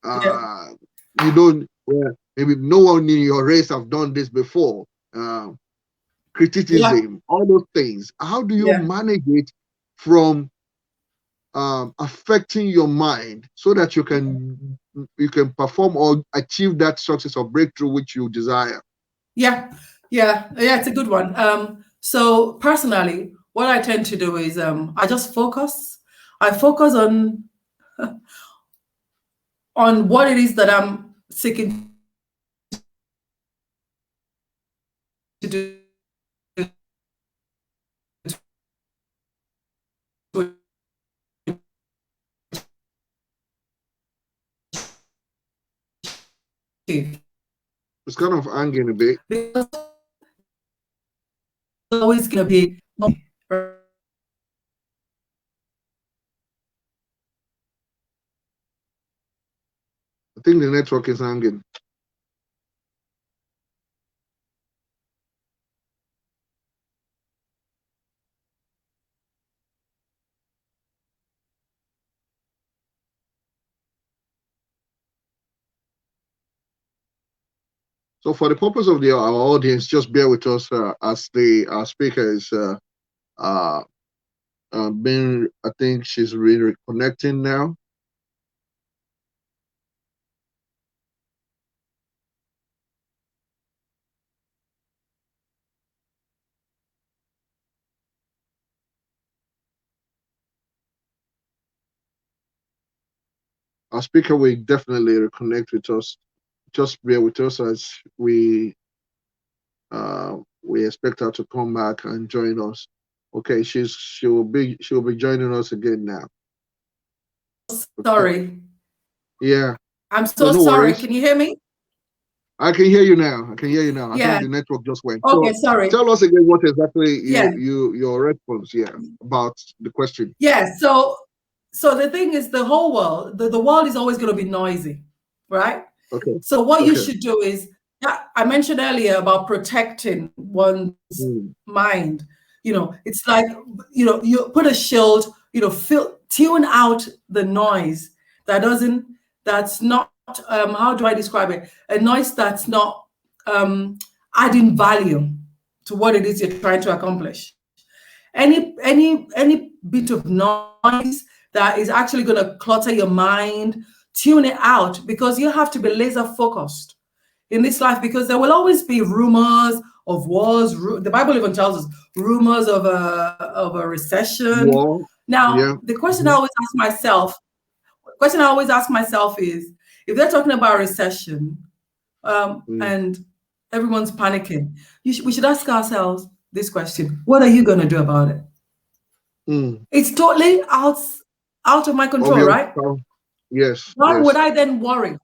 Speaker 2: Yeah.
Speaker 1: uh, you don't, well, maybe no one in your race have done this before,
Speaker 2: Yeah.
Speaker 1: criticism, all those things. How do you
Speaker 2: Yeah.
Speaker 1: manage it from affecting your mind so that you can perform or achieve that success or breakthrough which you desire?
Speaker 2: Yeah, it's a good one. So personally, what I tend to do is I just focus. I focus on what it is that I'm seeking to do,
Speaker 1: It's kind of hanging a bit.
Speaker 2: because always gonna be
Speaker 1: I think the network is hanging. So for the purpose of our audience, just bear with us as the speaker is uh, being, I think she's really reconnecting now. Our speaker will definitely reconnect with us. Just bear with us as we expect her to come back and join us. Okay, she will be joining us again now. Okay.
Speaker 2: sorry.
Speaker 1: Yeah.
Speaker 2: I'm
Speaker 1: No,
Speaker 2: so
Speaker 1: no
Speaker 2: sorry.
Speaker 1: worries.
Speaker 2: Can you hear me?
Speaker 1: I can hear you now. I can hear you now. I think
Speaker 2: Yeah.
Speaker 1: the network just went.
Speaker 2: Okay,
Speaker 1: So
Speaker 2: sorry.
Speaker 1: tell us again what exactly
Speaker 2: Yeah.
Speaker 1: your response, yeah, about the question.
Speaker 2: Yeah. So the thing is, the whole world, the world is always going to be noisy, right?
Speaker 1: Okay.
Speaker 2: So what you
Speaker 1: Okay.
Speaker 2: should do is, I mentioned earlier about protecting one's
Speaker 1: Mm,
Speaker 2: mind. It's like, you put a shield, tune out the noise that doesn't, that's not, how do I describe it? A noise that's not adding value to what it is you're trying to accomplish. Any bit of noise that is actually going to clutter your mind, tune it out, because you have to be laser focused in this life, because there will always be rumors of wars. The Bible even tells us rumors of a recession.
Speaker 1: war.
Speaker 2: Now,
Speaker 1: Yeah.
Speaker 2: the question I
Speaker 1: Mhm.
Speaker 2: always ask myself, is, if they're talking about recession,
Speaker 1: Mm,
Speaker 2: and everyone's panicking, we should ask ourselves this question: what are you going to do about it?
Speaker 1: mm.
Speaker 2: It's totally out of my control,
Speaker 1: Obvious.
Speaker 2: right?
Speaker 1: Yes.
Speaker 2: Why would
Speaker 1: Yes.
Speaker 2: I then worry?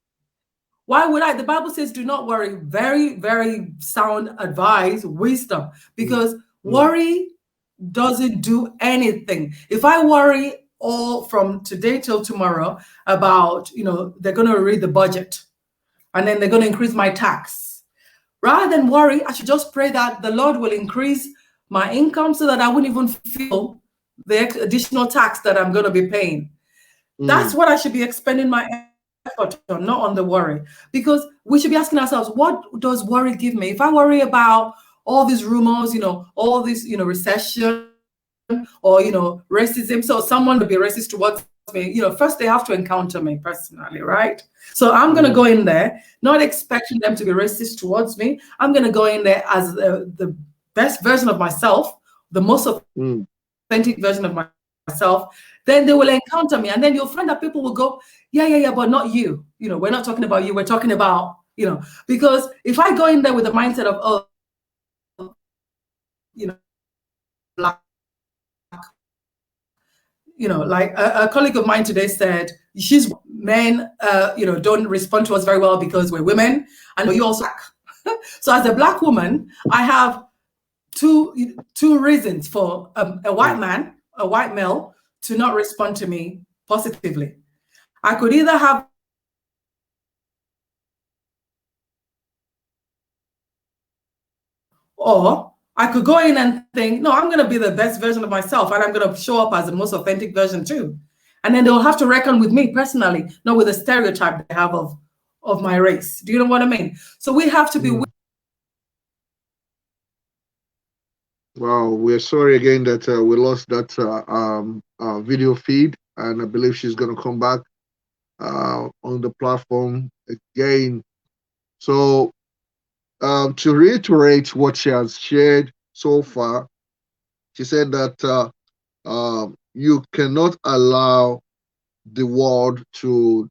Speaker 2: Why would I? The Bible says, do not worry. Very, very sound advice, wisdom,
Speaker 1: Mm,
Speaker 2: because
Speaker 1: mm,
Speaker 2: worry doesn't do anything. If I worry all from today till tomorrow about, they're going to read the budget and then they're going to increase my tax, rather than worry, I should just pray that the Lord will increase my income so that I wouldn't even feel the additional tax that I'm going to be paying. That's
Speaker 1: mm,
Speaker 2: what I should be expending my effort on, not on the worry. Because we should be asking ourselves, what does worry give me? If I worry about all these rumors, all this, recession, or, racism, so someone would be racist towards me, first they have to encounter me personally, right? So I'm going to go
Speaker 1: mm,
Speaker 2: in there, not expecting them to be racist towards me. I'm going to go in there as the best version of myself, the most
Speaker 1: mm,
Speaker 2: authentic version of myself. Then they will encounter me, and then you'll find that people will go, yeah, but not you. We're not talking about you. We're talking about, because if I go in there with the mindset of, oh, black, like a colleague of mine today said, she's men, don't respond to us very well because we're women, and you also black. So as a black woman, I have two reasons for a white
Speaker 1: mm.
Speaker 2: man, a white male, to not respond to me positively. I could either have the mindset of, or I could go in and think, no, I'm going to be the best version of myself and I'm going to show up as the most authentic version too. And then they'll have to reckon with me personally, not with the stereotype they have of my race. Do you know what I mean? So we have to be.
Speaker 1: Mm. Wow, we're sorry again that we lost that video feed. and I believe she's going to come back on the platform again. So, to reiterate what she has shared so far, she said that you cannot allow the world to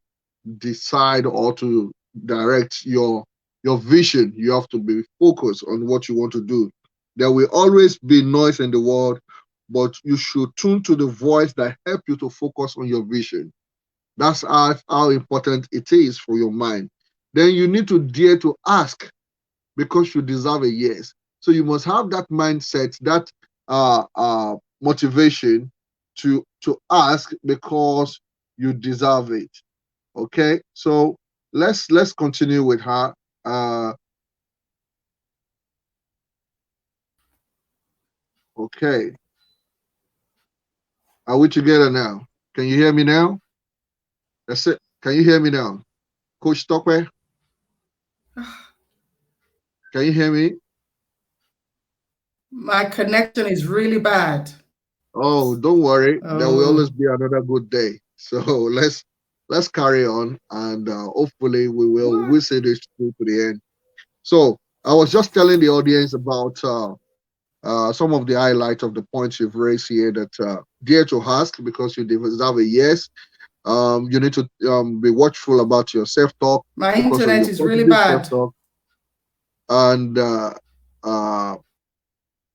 Speaker 1: decide or to direct your vision. You have to be focused on what you want to do. There will always be noise in the world, but you should tune to the voice that help you to focus on your vision. That's how important it is for your mind. Then you need to dare to ask because you deserve a yes. So you must have that mindset, that motivation to ask because you deserve it. Okay, so let's continue with her. Uh, okay, are we together now? Can you hear me now? That's it. Can you hear me now, Coach Tope? Can you hear me?
Speaker 2: My connection is really bad.
Speaker 1: Oh, don't worry. There will
Speaker 2: Oh,
Speaker 1: always be another good day. So let's carry on, and hopefully we'll see this through to the end. So I was just telling the audience about some of the highlights of the points you've raised here. That dare to ask because you deserve a yes. You need to be watchful about your self-talk,
Speaker 2: my
Speaker 1: focus on
Speaker 2: internet
Speaker 1: your
Speaker 2: is really
Speaker 1: positive
Speaker 2: bad.
Speaker 1: self-talk, and uh,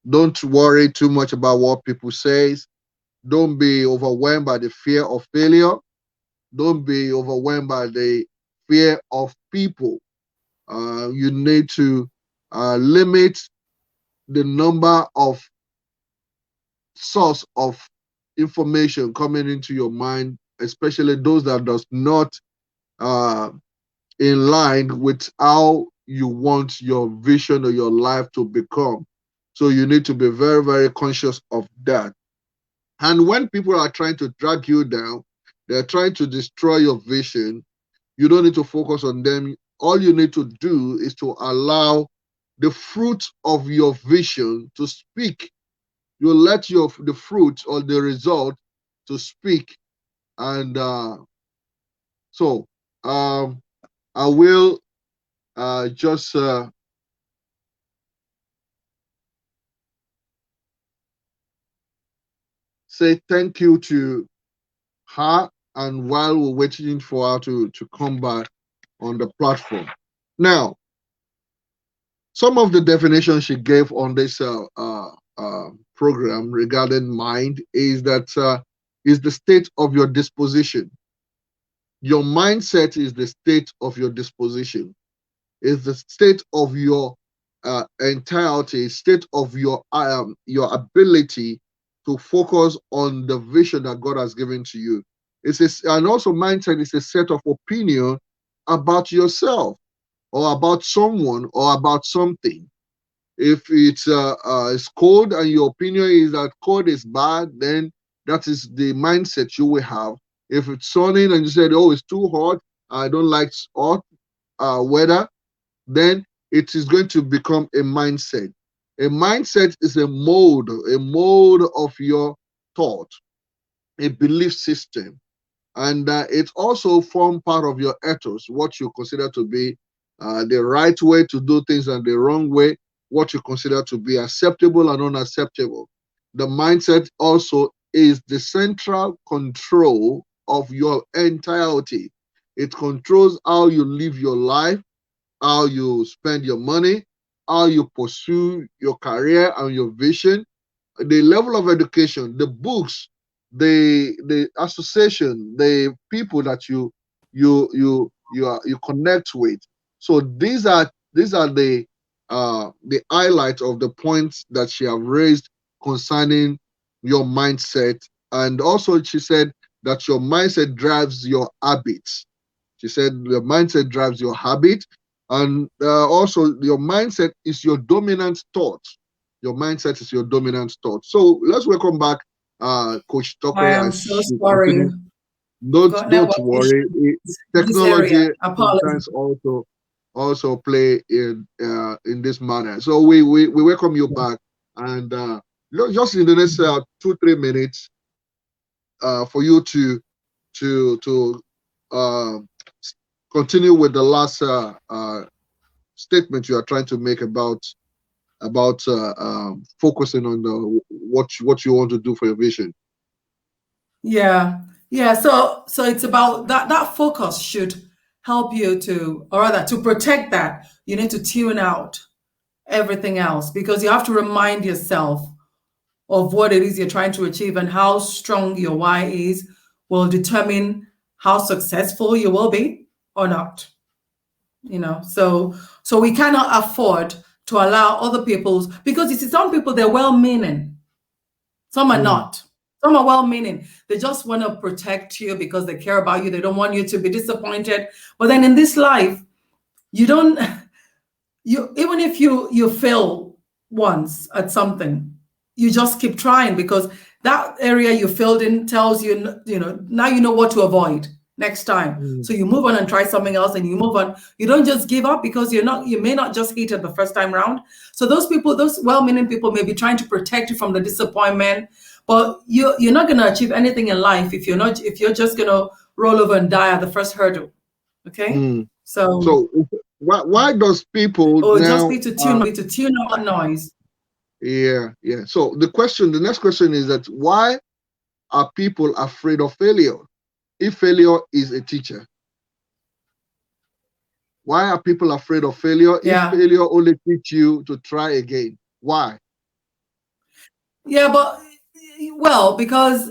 Speaker 1: don't worry too much about what people say. Don't be overwhelmed by the fear of failure. Don't be overwhelmed by the fear of people. You need to limit the number of source of information coming into your mind, especially those that does not uh, in line with how you want your vision or your life to become. So you need to be very, very conscious of that. And when people are trying to drag you down, they're trying to destroy your vision, you don't need to focus on them. All you need to do is to allow the fruit of your vision to speak. You let the fruit or the result to speak. And so um, I will just say thank you to her, and while we're waiting for her to come back on the platform. Now, some of the definitions she gave on this program regarding mind is that is the state of your disposition. Your mindset is the state of your disposition. Is the state of your entirety, state of your ability to focus on the vision that God has given to you. And also mindset is a set of opinion about yourself or about someone or about something. If it's cold and your opinion is that cold is bad, then that is the mindset you will have. If it's sunny and you said, "Oh, it's too hot, I don't like hot weather," then it is going to become a mindset. A mindset is a mode of your thought, a belief system, and it also form part of your ethos, what you consider to be the right way to do things and the wrong way, what you consider to be acceptable and unacceptable. The mindset also is the central control of your entirety. It controls how you live your life, how you spend your money, how you pursue your career and your vision, the level of education, the books, the association, the people that you connect with. So these are the highlights of the points that she have raised concerning your mindset. And also she said that your mindset drives your habits. She said your mindset drives your habit, and also your mindset is your dominant thought. Your mindset is your dominant thought. So let's welcome back Coach Tope
Speaker 2: I am
Speaker 1: as
Speaker 2: so
Speaker 1: she
Speaker 2: sorry.
Speaker 1: continues.
Speaker 2: We've
Speaker 1: Don't
Speaker 2: got
Speaker 1: don't
Speaker 2: network
Speaker 1: worry.
Speaker 2: issues in this area.
Speaker 1: Technology
Speaker 2: Apologies.
Speaker 1: sometimes also play in this manner. So we welcome you back, and just in the next 2-3 minutes, for you to uh, continue with the last statement you are trying to make about focusing on the what you want to do for your vision.
Speaker 2: Yeah. Yeah. So it's about that focus should help you to, or rather to protect that, you need to tune out everything else because you have to remind yourself of what it is you're trying to achieve, and how strong your why is will determine how successful you will be or not. So we cannot afford to allow other people's, because you see some people, they're well meaning, some are
Speaker 1: Mm,
Speaker 2: not. Some are well meaning. They just want to protect you because they care about you. They don't want you to be disappointed. But then in this life, you don't, you, even if you fail once at something, you just keep trying because that area you failed in tells you, now you know what to avoid next time.
Speaker 1: mm,
Speaker 2: So you move on and try something else, and you move on. You don't just give up because you may not just hit it the first time round. So those people, those well-meaning people, may be trying to protect you from the disappointment, but you're not going to achieve anythanything in life if you're just going to roll over and die at the first hurdle. Okay.
Speaker 1: mm.
Speaker 2: So
Speaker 1: So why does people
Speaker 2: we just
Speaker 1: now
Speaker 2: need to tune out that noise.
Speaker 1: yeah. So the next question is that why are people afraid of failure? If failure is a teacher, why are people afraid of failure? If
Speaker 2: Yeah.
Speaker 1: failure only teach you to try again, why?
Speaker 2: Yeah, but well, because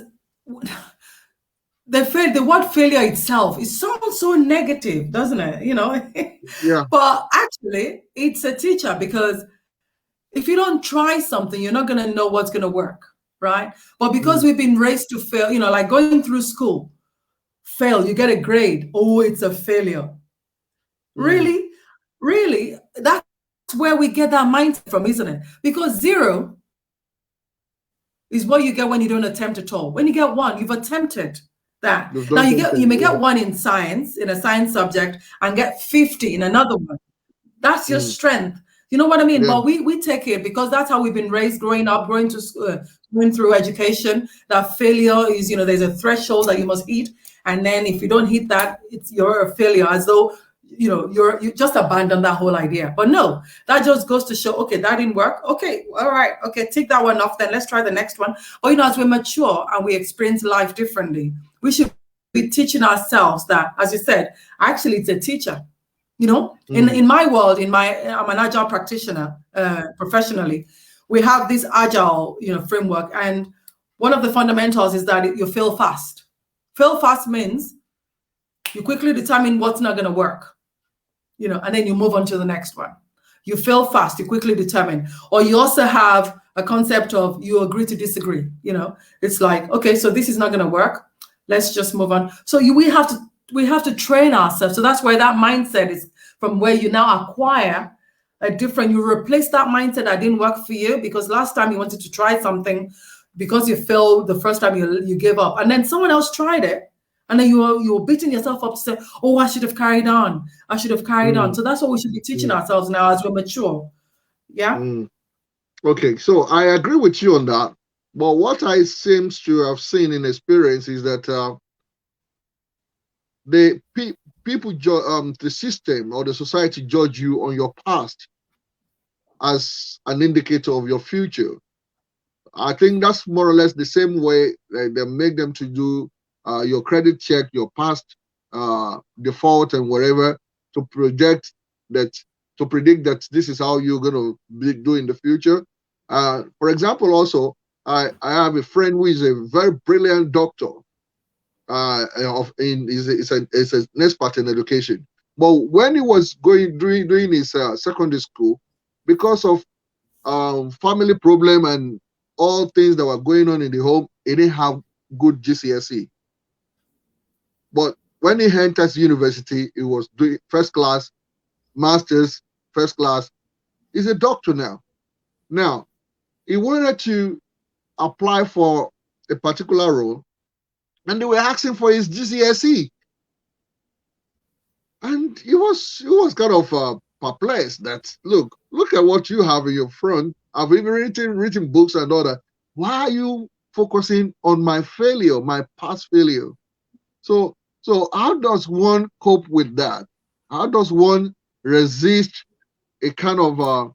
Speaker 2: the word failure itself, it sounds so negative, doesn't it?
Speaker 1: Yeah.
Speaker 2: But actually, it's a teacher, because if you don't try something, you're not going to know what's going to work, right? But because
Speaker 1: Mm,
Speaker 2: we've been raised to fail, like going through school, fail, you get a grade. Oh, it's a failure.
Speaker 1: mm,
Speaker 2: Really? Really? That's where we get that mindset from, isn't it? Because zero is what you get when you don't attempt at all. When you get one, you've attempted that.
Speaker 1: you've
Speaker 2: Now
Speaker 1: done
Speaker 2: you
Speaker 1: something.
Speaker 2: may
Speaker 1: Yeah.
Speaker 2: get one in science, in a science subject, and get 50 in another one. That's your
Speaker 1: Mm,
Speaker 2: strength. You know what I mean?
Speaker 1: yeah.
Speaker 2: But we take it because that's how we've been raised, growing up, going to school, going through education. That failure is, there's a threshold that you must hit, and then if you don't hit that, you're a failure. As though you just abandon that whole idea. But no, that just goes to show, okay, that didn't work. Okay, all right, okay, take that one off. Then let's try the next one. But as we mature and we experience life differently, we should be teaching ourselves that, as you said, actually it's a teacher. In
Speaker 1: Mm,
Speaker 2: my world, I'm an agile practitioner professionally. We have this agile framework, and one of the fundamentals is that you fail fast. Fail fast means you quickly determine what's not going to work, and then you move on to the next one. You fail fast, you quickly determine. Or you also have a concept of you agree to disagree. It's like, okay, so this is not going to work. Let's just move on. So we have to train ourselves. So that's where that mindset is, from where you now acquire you replace that mindset that didn't work for you because last time you wanted to try something, because you failed the first time, you gave up, and then someone else tried it, and then you were beating yourself up to say, oh, I should have carried on. I should have carried on.
Speaker 1: mm,
Speaker 2: So that's what we should be teaching
Speaker 1: mm,
Speaker 2: ourselves now as we mature. Yeah.
Speaker 1: mm. Okay, so I agree with you on that. But what I seems to have seen in experience is that the people, the system or the society judge you on your past as an indicator of your future. I think that's more or less the same way they make them to do your credit check, your past default, and whatever to project that to predict that this is how you're going to do in the future. For example, also I have a friend who is a very brilliant doctor. Is an expert in education. But when he was doing his secondary school, because of family problem and all things that were going on in the home, he didn't have good GCSE. But when he enters university, he was doing first class, masters, first class. He's a doctor now. Now, he wanted to apply for a particular role, and they were asking for his GCSE. And he was kind of perplexed that look at what you have in your front. I've even written books and all that. Why are you focusing on my failure, my past failure. So, how does one cope with that? How does one resist a kind of a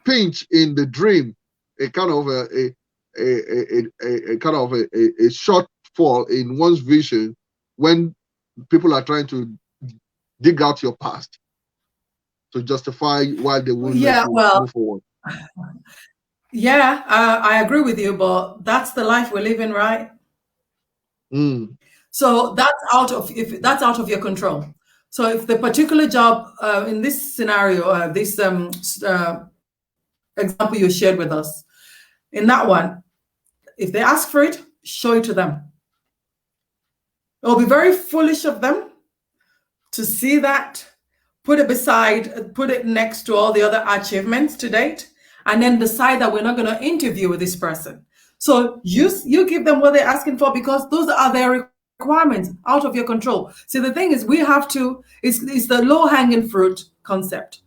Speaker 1: pinch in the dream, a kind of a kind of a shortfall in one's vision when people are trying to dig out your past to justify why they won't let
Speaker 2: Yeah,
Speaker 1: you
Speaker 2: well,
Speaker 1: move forward?
Speaker 2: yeah, I agree with you, but that's the life we live in, right?
Speaker 1: Mm,
Speaker 2: So that's out of if that's out of your control. So if the particular job in this scenario, this example you shared with us, in that one, if they ask for it, show it to them. It will be very foolish of them to see that, put it beside, put it next to all the other achievements to date, and then decide that we're not going to interview with this person. So you give them what they're asking for because those are their requirements out of your control. See, the thing is, we have to. It's the low hanging fruit concept.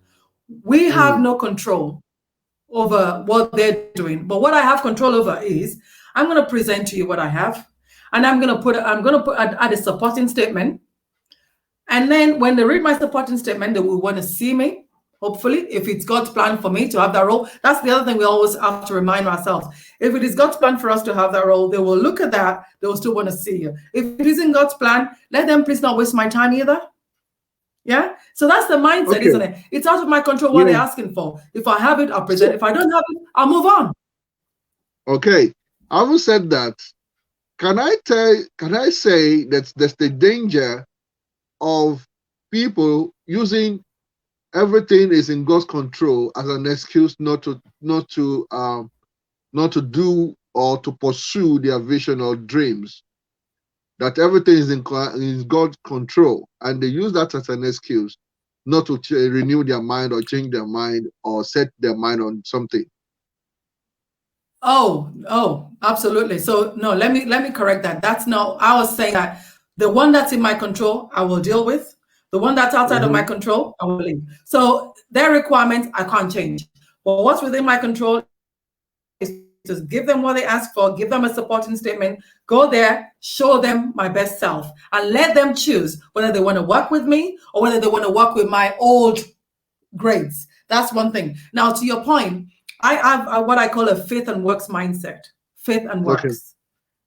Speaker 2: We have
Speaker 1: mm,
Speaker 2: no control over what they're doing, but what I have control over is I'm going to present to you what I have, and I'm going to add a supporting statement, and then when they read my supporting statement, they will want to see me. Hopefully, if it's God's plan for me to have that role, that's the other thing we always have to remind ourselves. If it is God's plan for us to have that role, they will look at that, they will still want to see you. If it isn't God's plan, let them please not waste my time either. Yeah. So that's the mindset,
Speaker 1: okay.
Speaker 2: isn't it? It's out of my control what they're
Speaker 1: Yeah.
Speaker 2: asking for. If I have it, I'll present.
Speaker 1: So,
Speaker 2: If I don't have it, I'll move on.
Speaker 1: okay. Having said that, can I say that there's the danger of people using everything is in God's control as an excuse not to do or to pursue their vision or dreams. That everything is in God's control, and they use that as an excuse not to renew their mind or change their mind or set their mind on something.
Speaker 2: Oh, absolutely. So no, let me correct that. That's not. I was saying that the one that's in my control, I will deal with. The one that's outside of my
Speaker 1: Mm-hmm.
Speaker 2: control, I will leave. So their requirements, I can't change. But what's within my control is to give them what they ask for, give them a supporting statement, go there, show them my best self, and let them choose whether they want to work with me or whether they want to work with my old grades. That's one thing. Now, to your point, I have what I call a faith and works mindset. Faith and works.
Speaker 1: Okay.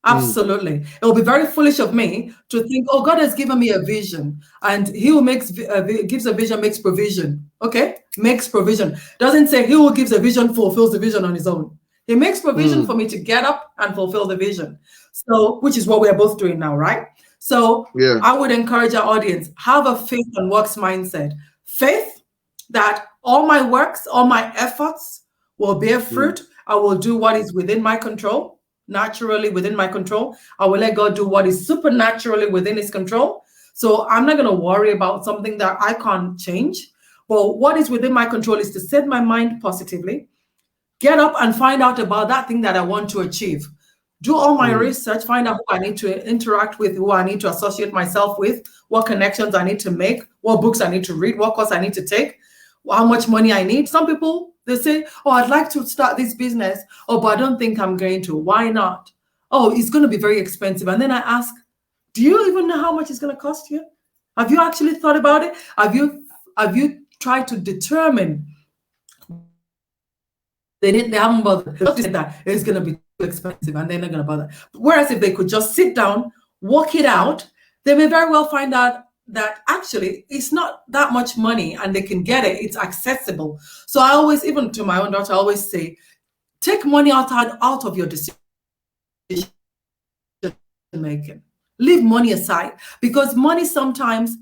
Speaker 1: Mm,
Speaker 2: Absolutely. It will be very foolish of me to think, oh, God has given me a vision, and He who gives a vision makes provision. Okay? Makes provision. Doesn't say He who gives a vision fulfills the vision on His own. He makes provision
Speaker 1: mm,
Speaker 2: for me to get up and fulfill the vision. So, which is what we are both doing now, right? So,
Speaker 1: yeah.
Speaker 2: I would encourage our audience, have a faith and works mindset. Faith that all my works, all my efforts will bear
Speaker 1: Mm,
Speaker 2: fruit. I will do what is within my control, naturally within my control. I will let God do what is supernaturally within His control. So I'm not going to worry about something that I can't change. But what is within my control is to set my mind positively, get up and find out about that thing that I want to achieve. Do all my
Speaker 1: mm,
Speaker 2: research, find out who I need to interact with, who I need to associate myself with, what connections I need to make, what books I need to read, what course I need to take, how much money I need. Some people, they say, oh, I'd like to start this business. Oh, but I don't think I'm going to. Why not? Oh, it's going to be very expensive. And then I ask, do you even know how much it's going to cost you? Have you actually thought about it? Have you tried to determine? They haven't bothered. They just said that it's going to be too expensive and they're not going to bother. Whereas if they could just sit down, work it out, they may very well find out that actually it's not that much money and they can get it. It's accessible. So I always, even to my own daughter, I always say, take money out of your decision making. Leave money aside because money sometimes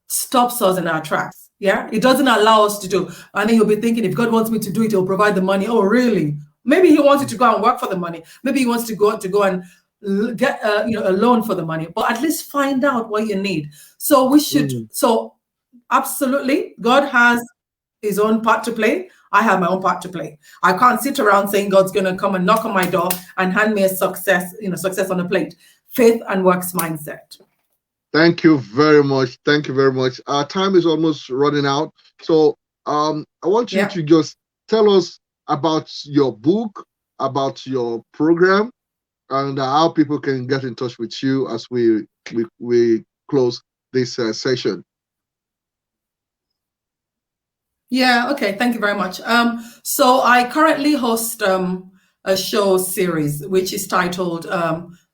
Speaker 2: stops us in our tracks. Yeah, it doesn't allow us to do. And then you'll be thinking, if God wants me to do it, He'll provide the money. Oh, really? Maybe He wants you to go and work for the money. Maybe He wants to go and get a loan for the money. But at least find out what you need. So we should.
Speaker 1: mm.
Speaker 2: So absolutely, God has His own part to play. I have my own part to play. I can't sit around saying God's going to come and knock on my door and hand me a success on a plate. Faith and works mindset.
Speaker 1: Thank you very much. Thank you very much. Our time is almost running out. So I want you
Speaker 2: Yeah.
Speaker 1: to just tell us about your book about your program and how people can get in touch with you as we close this session.
Speaker 2: Yeah, okay, thank you very much. So I currently host a show series which is titled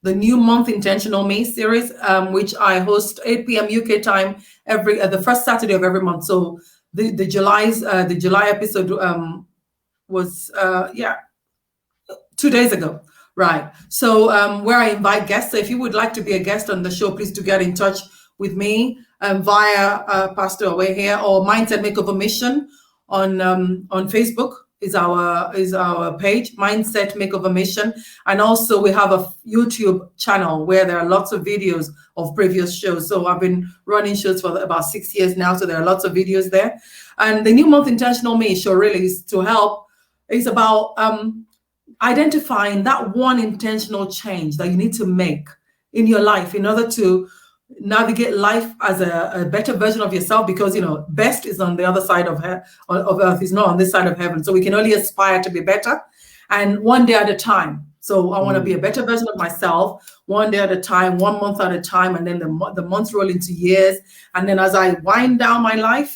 Speaker 2: the New Month Intentional Me series, which I host 8 p.m. UK time every the first Saturday of every month. So the July episode was 2 days ago. Right. So where I invite guests. So if you would like to be a guest on the show, please do get in touch with me via Pastor Away here or Mindset Makeover Mission on Facebook is our page, Mindset Makeover Mission. And also we have a YouTube channel where there are lots of videos of previous shows. So I've been running shows for about 6 years now. So there are lots of videos there. And the New Month Intentional Me show really is to help. It's about identifying that one intentional change that you need to make in your life in order to navigate life as a better version of yourself, because best is on the other side of earth, is not on this side of heaven. So we can only aspire to be better, and one day at a time. So I want to be a better version of myself, one day at a time, 1 month at a time, and then the months roll into years, and then as I wind down my life,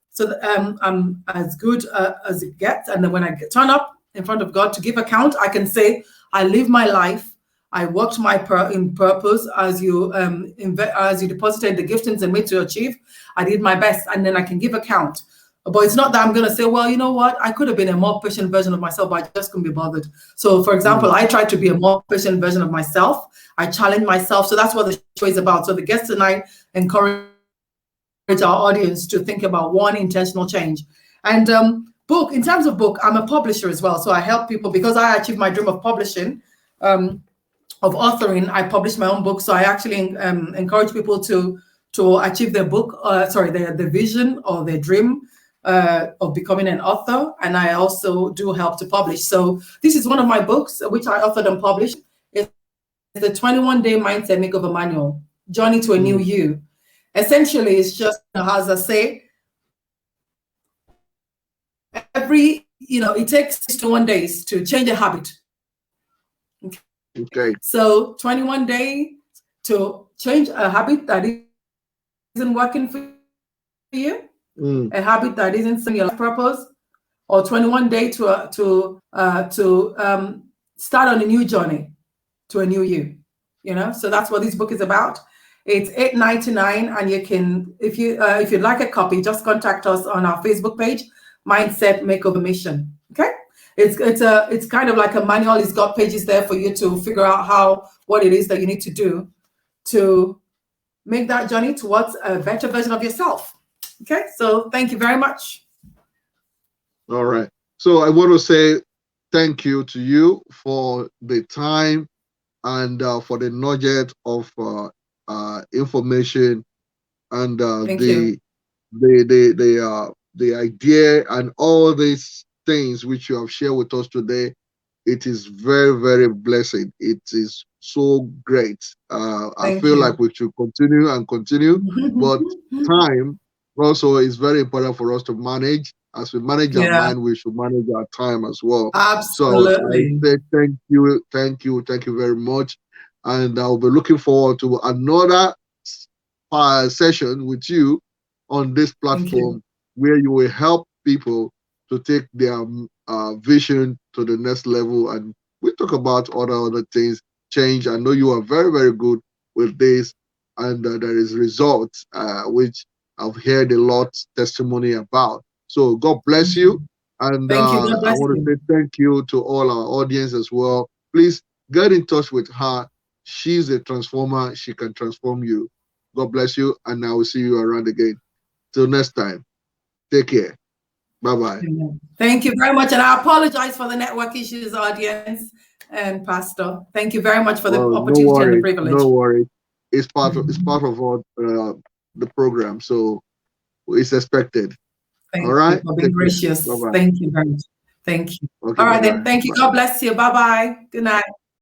Speaker 2: so that, I'm as good as it gets, and then when I turn up in front of God to give account, I can say, I live my life. I worked in purpose as you deposited the giftings in me to achieve. I did my best, and then I can give account. But it's not that I'm going to say, well, you know what? I could have been a more patient version of myself, but I just couldn't be bothered. So, for example, I tried to be a more patient version of myself. I challenged myself. So that's what the show is about. So the guests tonight encourage our audience to think about one intentional change. And book, in terms of book, I'm a publisher as well. So I help people because I achieved my dream of publishing, of authoring. I publish my own book. So I actually encourage people to achieve their book, their vision or their dream of becoming an author. And I also do help to publish. So this is one of my books, which I authored and published. It's the 21-Day Mindset Makeover Manual, Journey to a New You. Essentially, it's just, as I say, it takes 21 days to change a habit.
Speaker 1: Okay.
Speaker 2: So 21 days to change a habit that isn't working for you, a habit that isn't serving your life purpose, or 21 days to start on a new journey to a new you. So that's what this book is about. It's $8.99, and you can, if you'd like a copy, just contact us on our Facebook page, Mindset Makeover Mission. Okay, it's kind of like a manual. It's got pages there for you to figure out what it is that you need to do to make that journey towards a better version of yourself. Okay, so thank you very much.
Speaker 1: All right. So I want to say thank you to you for the time and for the nugget of information and the idea and all these things which you have shared with us today. It is very, very blessing. It is so great. I feel like we should continue and continue, but time also is very important for us to manage. As we manage our mind, we should manage our time as well.
Speaker 2: Absolutely.
Speaker 1: So I say thank you very much. And I'll be looking forward to another session with you on this platform where you will help people to take their vision to the next level. And we talk about other things, change. I know you are very, very good with this, and there is results, which I've heard a lot testimony about. So God bless you. And
Speaker 2: thank you. God bless
Speaker 1: I want to say thank you to all our audience as well. Please get in touch with her. She's a transformer. She can transform you. God bless you, and I will see you around again. Till next time, take care. Bye-bye.
Speaker 2: Thank you very much, and I apologize for the network issues, audience and Pastor. Thank you very much for the opportunity and the privilege.
Speaker 1: No worries. It's part of all, the program, so it's expected.
Speaker 2: Thank
Speaker 1: all right.
Speaker 2: You for being gracious.
Speaker 1: Bye-bye.
Speaker 2: Thank you very much. Thank you.
Speaker 1: Okay,
Speaker 2: all right,
Speaker 1: bye-bye.
Speaker 2: then. Thank you. God bless you. Bye-bye. Good night.